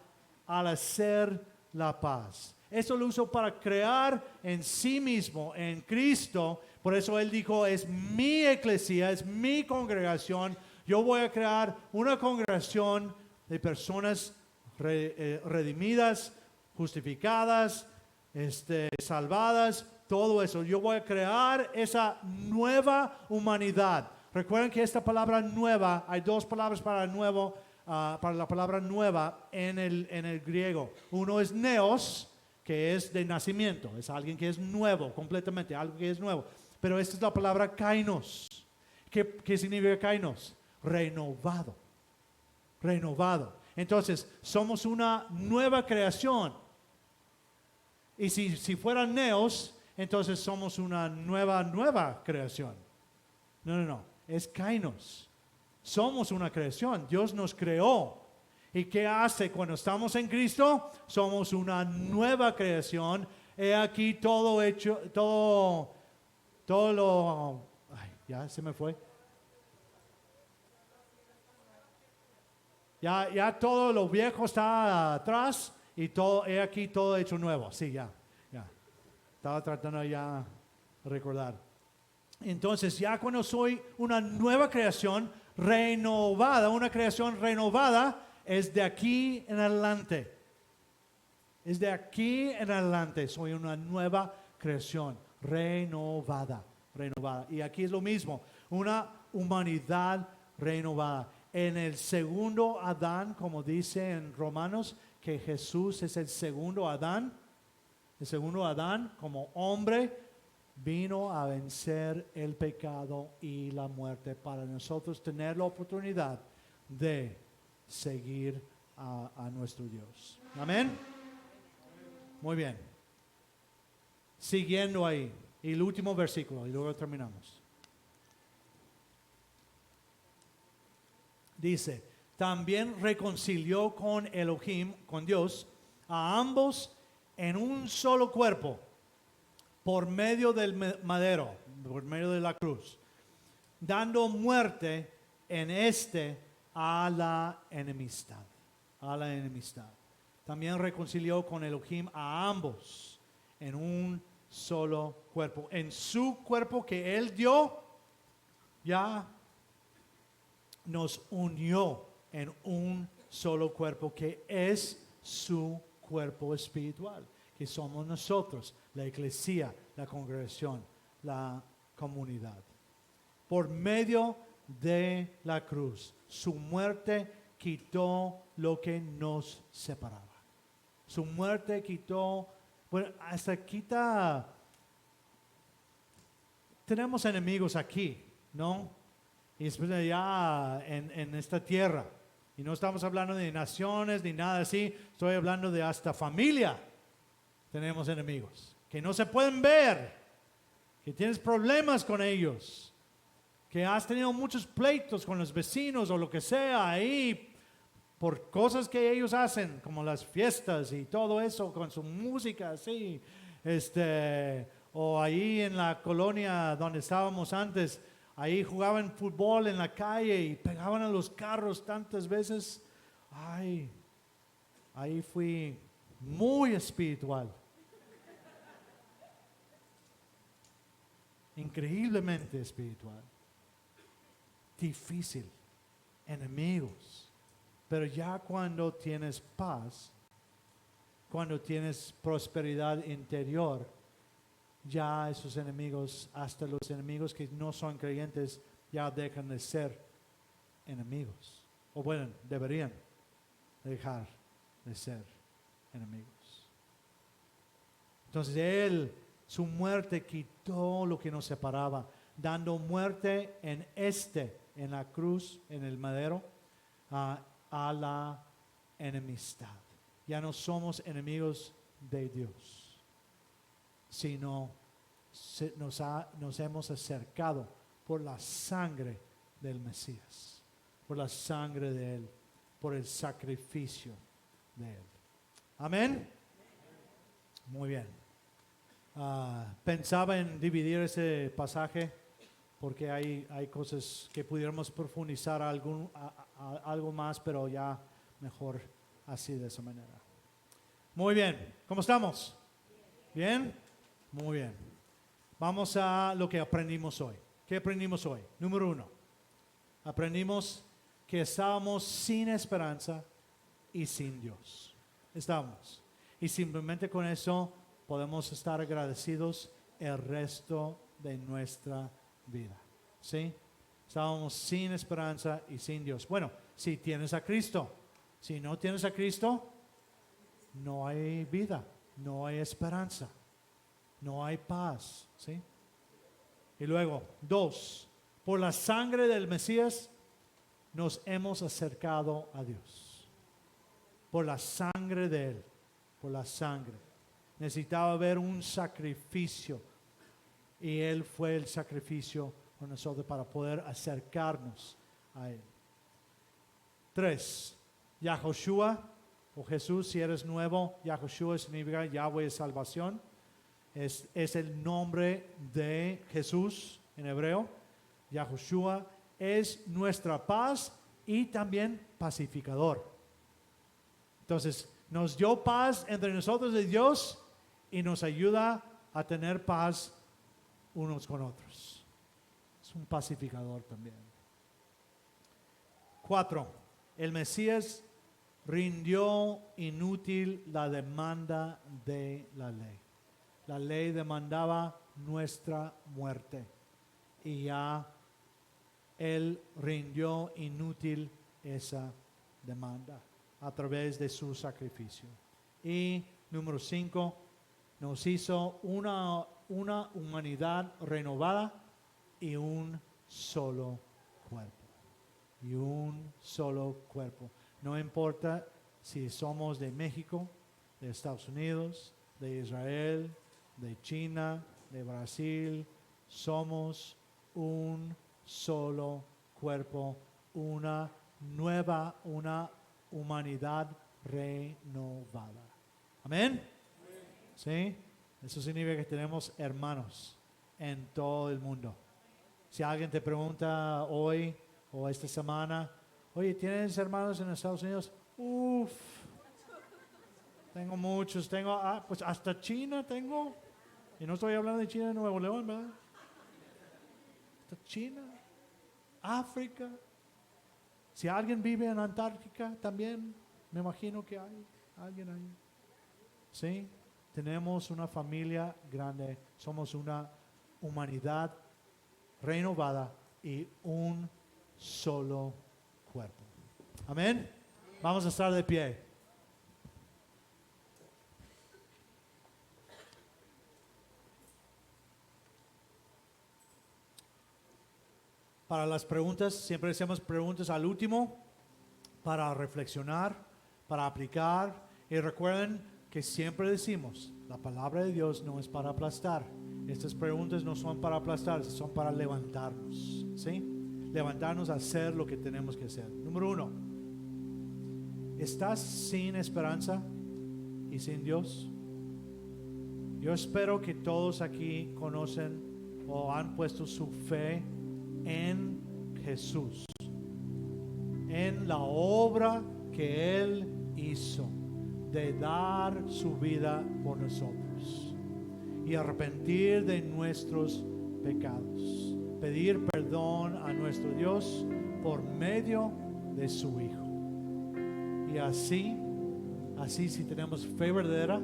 al hacer la paz. Esto lo hizo para crear en sí mismo, en Cristo. Por eso Él dijo, es mi iglesia, es mi congregación. Yo voy a crear una congregación de personas redimidas, justificadas, salvadas, todo eso. Yo voy a crear esa nueva humanidad. Recuerden que esta palabra nueva, hay dos palabras para nuevo, para la palabra nueva en el griego. Uno es neos, que es de nacimiento, es alguien que es nuevo completamente, algo que es nuevo. pero esta es la palabra kainos. ¿Qué significa kainos? Renovado. Renovado. Entonces, somos una nueva creación. Y si fueran neos, entonces somos una nueva creación. No. Es kainos. Somos una creación. Dios nos creó. ¿Y qué hace cuando estamos en Cristo? Somos una nueva creación. He aquí todo hecho, todo lo... Ay, ya se me fue. Ya todo lo viejo está atrás y todo, he aquí todo hecho nuevo. Sí, ya. Estaba tratando ya de recordar. Entonces, ya cuando soy una nueva creación renovada, una creación renovada, es de aquí en adelante. Es de aquí en adelante. Soy una nueva creación renovada. Y aquí es lo mismo. Una humanidad renovada. En el segundo Adán, como dice en Romanos, que Jesús es el segundo Adán. El segundo Adán, como hombre, vino a vencer el pecado y la muerte para nosotros tener la oportunidad de seguir a nuestro Dios. Amén. Muy bien. Siguiendo ahí. Y el último versículo y luego terminamos. Dice, también reconcilió con Elohim, con Dios, a ambos en un solo cuerpo, por medio del madero, por medio de la cruz, dando muerte en a la enemistad. A la enemistad. También reconcilió con Elohim a ambos en un solo cuerpo. En su cuerpo que Él dio, ya nos unió en un solo cuerpo que es su cuerpo espiritual, que somos nosotros, la iglesia, la congregación, la comunidad. Por medio de la cruz, su muerte quitó lo que nos separaba. Su muerte quitó, bueno, hasta quita, tenemos enemigos aquí, ¿no? Y después allá en esta tierra. Y no estamos hablando de naciones ni nada así, estoy hablando de hasta familia. Tenemos enemigos que no se pueden ver, que tienes problemas con ellos, que has tenido muchos pleitos con los vecinos o lo que sea ahí por cosas que ellos hacen, como las fiestas y todo eso, con su música así, o ahí en la colonia donde estábamos antes, ahí jugaban fútbol en la calle y pegaban a los carros tantas veces. Ay, ahí fui muy espiritual. Increíblemente espiritual. Difícil. Enemigos. Pero ya cuando tienes paz, cuando tienes prosperidad interior, ya esos enemigos, hasta los enemigos que no son creyentes, ya dejan de ser enemigos. O bueno, deberían dejar de ser enemigos. Entonces su muerte quitó lo que nos separaba, dando muerte en la cruz, en el madero, a la enemistad. Ya no somos enemigos de Dios, sino nos hemos acercado por la sangre del Mesías, por la sangre de Él, por el sacrificio de Él. Amén. Muy bien. Pensaba en dividir ese pasaje porque hay cosas que pudiéramos profundizar algo más, pero ya mejor así de esa manera. Muy bien. ¿Cómo estamos? ¿Bien? Muy bien. Vamos a lo que aprendimos hoy. ¿Qué aprendimos hoy? Número 1. Aprendimos que estábamos sin esperanza y sin Dios. Estábamos. Y simplemente con eso podemos estar agradecidos el resto de nuestra vida. ¿Sí? Estábamos sin esperanza y sin Dios. Bueno, si tienes a Cristo. Si no tienes a Cristo, no hay vida, no hay esperanza, no hay paz. ¿Sí? Y luego, 2, por la sangre del Mesías nos hemos acercado a Dios. Por la sangre de Él, por la sangre. Necesitaba haber un sacrificio y Él fue el sacrificio por nosotros para poder acercarnos a Él. 3, Yahoshua o Jesús, si eres nuevo, Yahoshua significa Yahweh es salvación. Es el nombre de Jesús en hebreo. Yahoshua es nuestra paz y también pacificador. Entonces, nos dio paz entre nosotros y Dios y nos ayuda a tener paz unos con otros. Es un pacificador también. 4, el Mesías rindió inútil la demanda de la ley. La ley demandaba nuestra muerte y ya Él rindió inútil esa demanda a través de su sacrificio. Y número 5, nos hizo una humanidad renovada y un solo cuerpo. Y un solo cuerpo. No importa si somos de México, de Estados Unidos, de Israel, de China, de Brasil, somos un solo cuerpo, una humanidad renovada. Amén. ¿Sí? Eso significa que tenemos hermanos en todo el mundo. Si alguien te pregunta hoy o esta semana, oye, ¿tienes hermanos en Estados Unidos? Tengo muchos, pues hasta China tengo. Y no estoy hablando de China de Nuevo León, ¿verdad? Hasta China, África. Si alguien vive en Antártica, también me imagino que hay alguien ahí. ¿Sí? Tenemos una familia grande, somos una humanidad renovada y un solo cuerpo. Amén. Vamos a estar de pie. Para las preguntas, siempre hacemos preguntas al último para reflexionar, para aplicar. Y recuerden que siempre decimos, la palabra de Dios no es para aplastar. Estas preguntas no son para aplastar, son para levantarnos. ¿Sí? Levantarnos a hacer lo que tenemos que hacer. Número 1. ¿Estás sin esperanza y sin Dios? Yo espero que todos aquí conocen o han puesto su fe en Jesús, en la obra que Él hizo de dar su vida por nosotros y arrepentir de nuestros pecados, pedir perdón a nuestro Dios por medio de su Hijo. Y así si tenemos fe verdadera,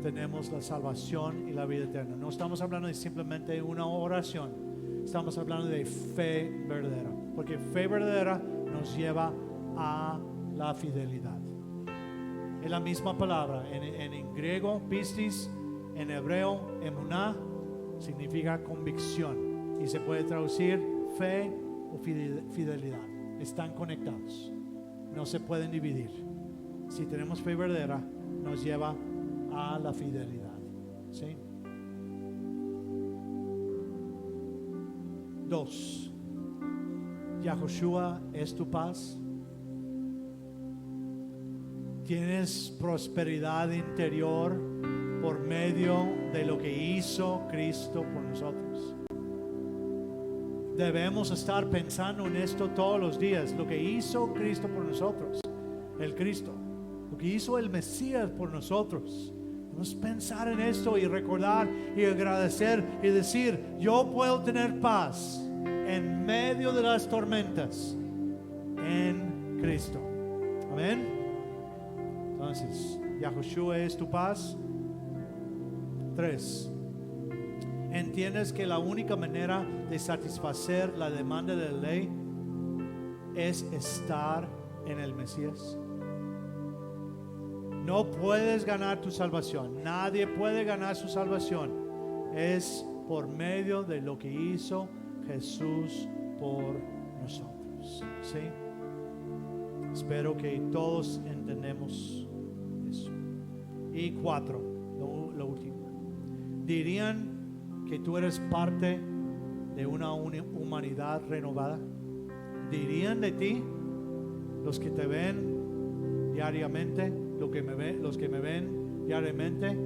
tenemos la salvación y la vida eterna. No estamos hablando de simplemente una oración. Estamos hablando de fe verdadera, porque fe verdadera nos lleva a la fidelidad. Es la misma palabra, en griego, pistis, en hebreo, emuná, significa convicción, y se puede traducir fe o fidelidad. Están conectados, no se pueden dividir. Si tenemos fe verdadera, nos lleva a la fidelidad. ¿Sí? 2. Yahoshua es tu paz. Tienes prosperidad interior por medio de lo que hizo Cristo por nosotros. Debemos estar pensando en esto todos los días. Lo que hizo Cristo por nosotros, el Cristo, lo que hizo el Mesías por nosotros. Debemos pensar en esto y recordar y agradecer y decir, yo puedo tener paz en medio de las tormentas en Cristo. Amén. Entonces, Yahoshua es tu paz. 3. ¿Entiendes que la única manera de satisfacer la demanda de la ley es estar en el Mesías? No puedes ganar tu salvación. Nadie puede ganar su salvación. Es por medio de lo que hizo Jesús por nosotros. ¿Sí? Espero que todos entendemos eso. Y 4, lo último. ¿Dirían que tú eres parte de una humanidad renovada? ¿Dirían de ti los que te ven diariamente, los que me ven diariamente,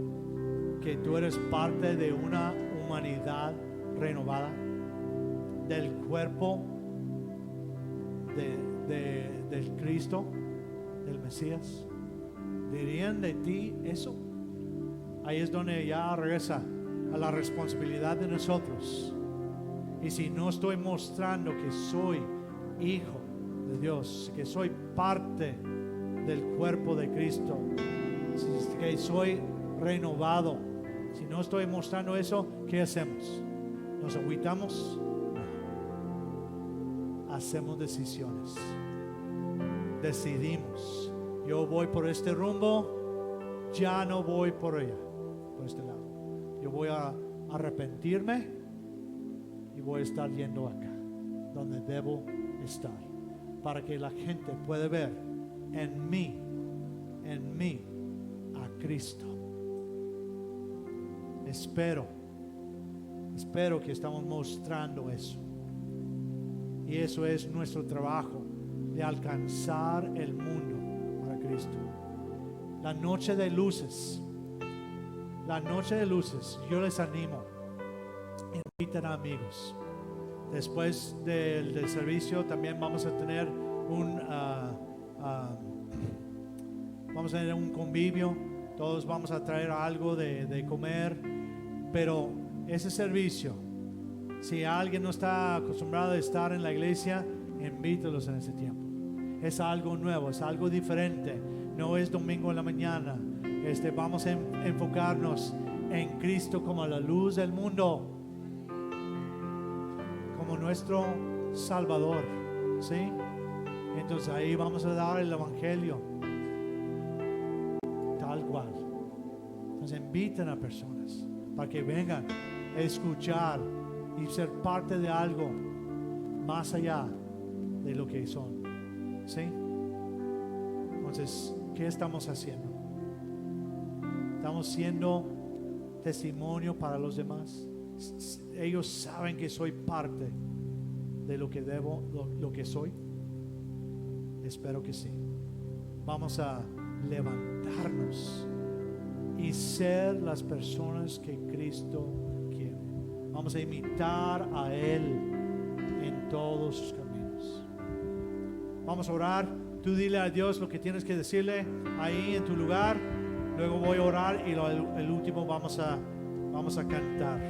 que tú eres parte de una humanidad renovada, del cuerpo del Cristo, del Mesías? ¿Dirían de ti eso? Ahí es donde ya regresa a la responsabilidad de nosotros. Y si no estoy mostrando que soy hijo de Dios, que soy parte del cuerpo de Cristo, que soy renovado, si no estoy mostrando eso, ¿qué hacemos? ¿Nos agüitamos? Hacemos decisiones. Decidimos. Yo voy por este rumbo, ya no voy por allá, por este lado. Yo voy a arrepentirme y voy a estar yendo acá, donde debo estar, para que la gente pueda ver en mí a Cristo. Espero que estamos mostrando eso. Y eso es nuestro trabajo, de alcanzar el mundo para Cristo. La noche de luces, yo les animo, inviten a amigos. Después del servicio también vamos a tener un convivio. Todos vamos a traer algo de comer, pero ese servicio, si alguien no está acostumbrado a estar en la iglesia, invítelos en ese tiempo. Es algo nuevo, es algo diferente. No es domingo en la mañana. Vamos a enfocarnos en Cristo como la luz del mundo, como nuestro Salvador, ¿sí? Entonces ahí vamos a dar el evangelio tal cual. Entonces inviten a personas para que vengan a escuchar y ser parte de algo más allá de lo que son, ¿sí? Entonces, ¿qué estamos haciendo? Estamos siendo testimonio para los demás. Ellos saben que soy parte de lo que debo, lo que soy. Espero que sí. Vamos a levantarnos y ser las personas que Cristo quiere. Vamos a imitar a Él en todos sus caminos. Vamos a orar. Tú dile a Dios lo que tienes que decirle ahí en tu lugar. Luego voy a orar y el último vamos a cantar.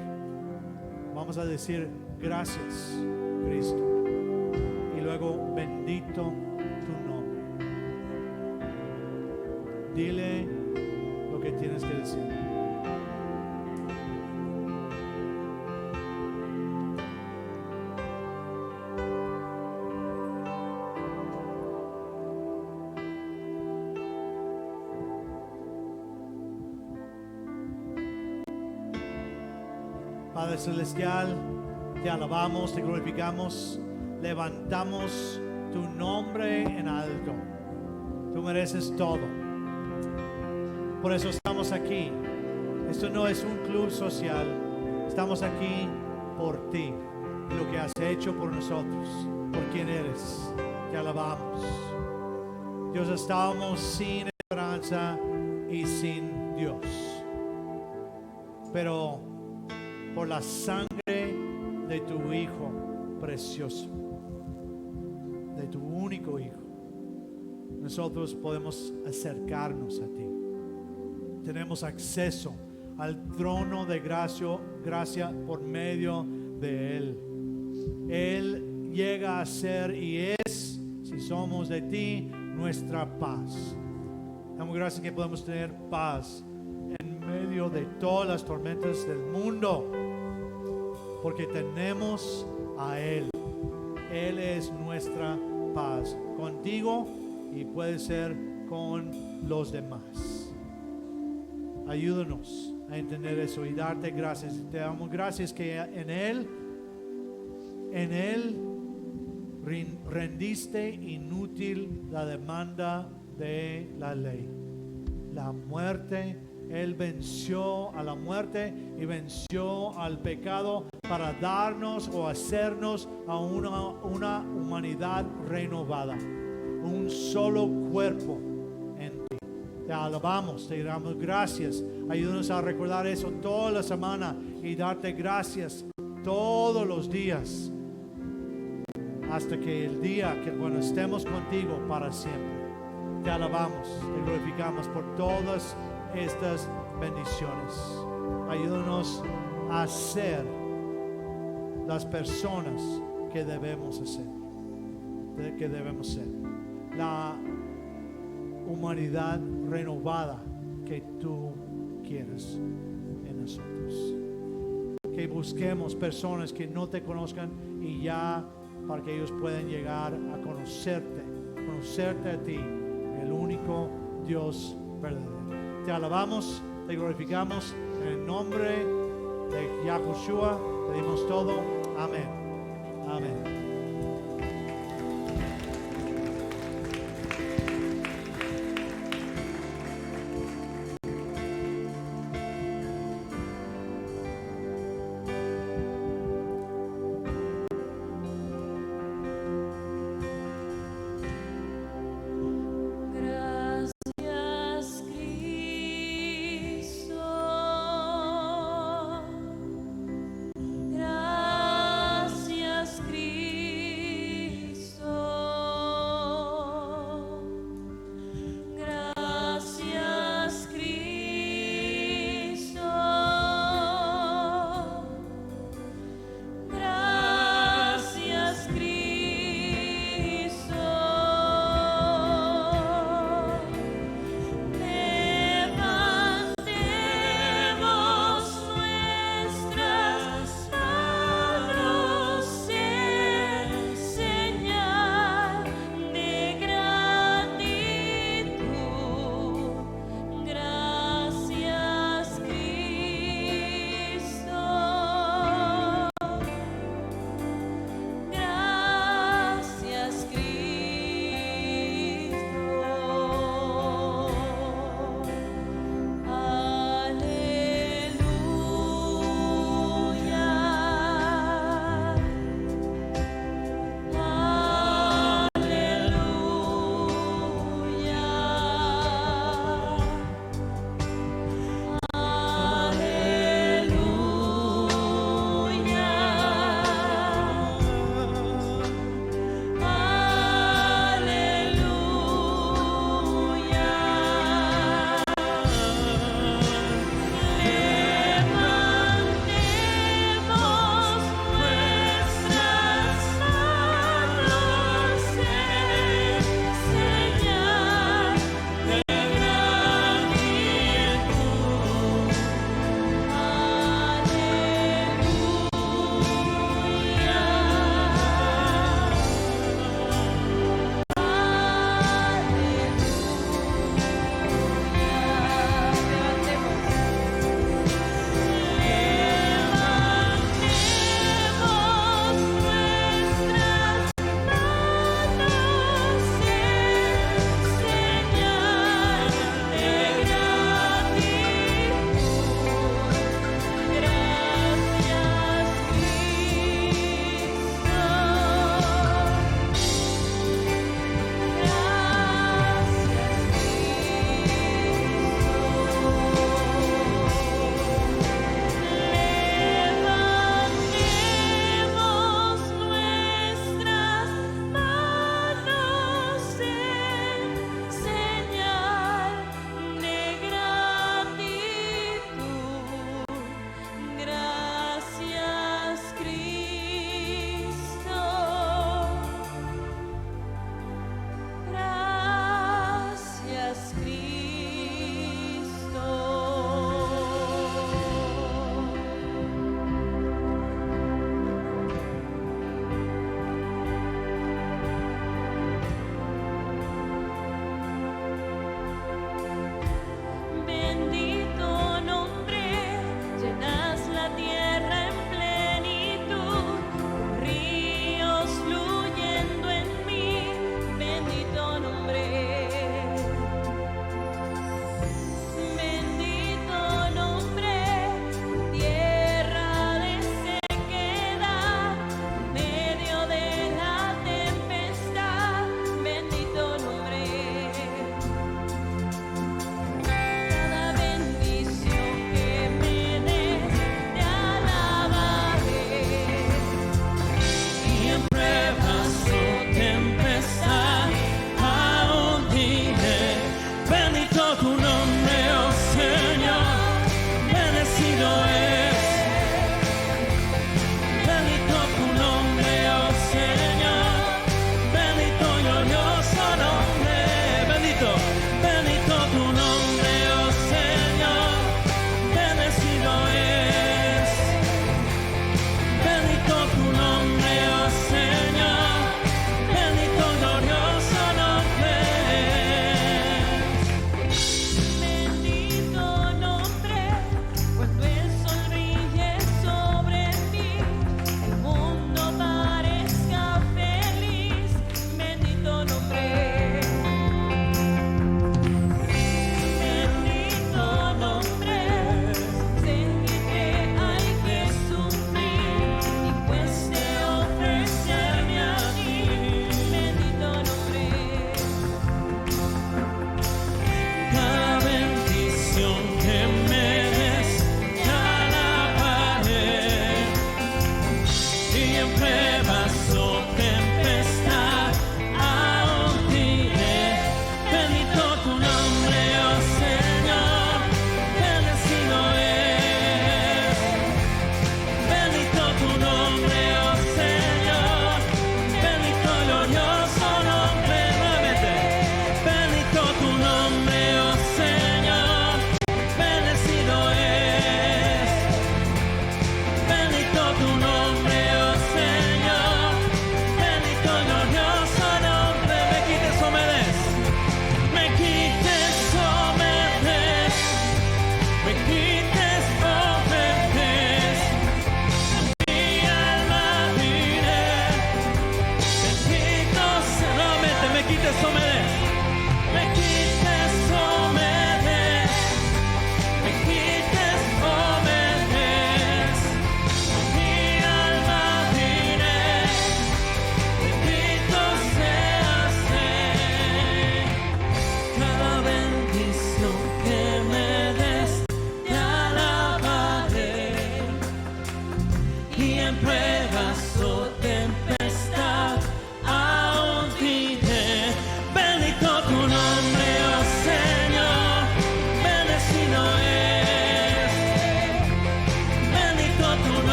Vamos a decir gracias, Cristo. Y luego bendito tu nombre. Dile lo que tienes que decir. Padre Celestial, te alabamos, te glorificamos, levantamos tu nombre en alto. Tú mereces todo. Por eso estamos aquí. Esto no es un club social. Estamos aquí por ti, lo que has hecho por nosotros, por quien eres. Te alabamos. Dios, estábamos sin esperanza y sin Dios. Pero por la sangre de tu Hijo precioso, de tu único Hijo, nosotros podemos acercarnos a ti. Tenemos acceso al trono de gracia por medio de Él. Él llega a ser y es, si somos de ti, nuestra paz. Damos gracias que podemos tener paz en medio de todas las tormentas del mundo, porque tenemos a Él. Él es nuestra paz, contigo y puede ser con los demás. Ayúdanos a entender eso y darte gracias. Te damos gracias que en Él rendiste inútil la demanda de la ley. La muerte, Él venció a la muerte y venció al pecado para darnos o hacernos a una humanidad renovada, un solo cuerpo en ti. Te alabamos, te damos gracias. Ayúdanos a recordar eso toda la semana y darte gracias todos los días hasta que el día que cuando estemos contigo para siempre. Te alabamos, te glorificamos por todas estas bendiciones. Ayúdanos a ser las personas que debemos ser. La humanidad renovada que tú quieres en nosotros. Que busquemos personas que no te conozcan y ya para que ellos puedan llegar a conocerte a ti, el único Dios verdadero. Te alabamos, te glorificamos en el nombre de Yahushua. Pedimos todo. Amén. Amén. Gracias, Cristo.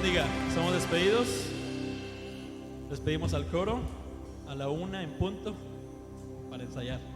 bendiga. Somos despedidos. Despedimos al coro a la 1 en punto para ensayar.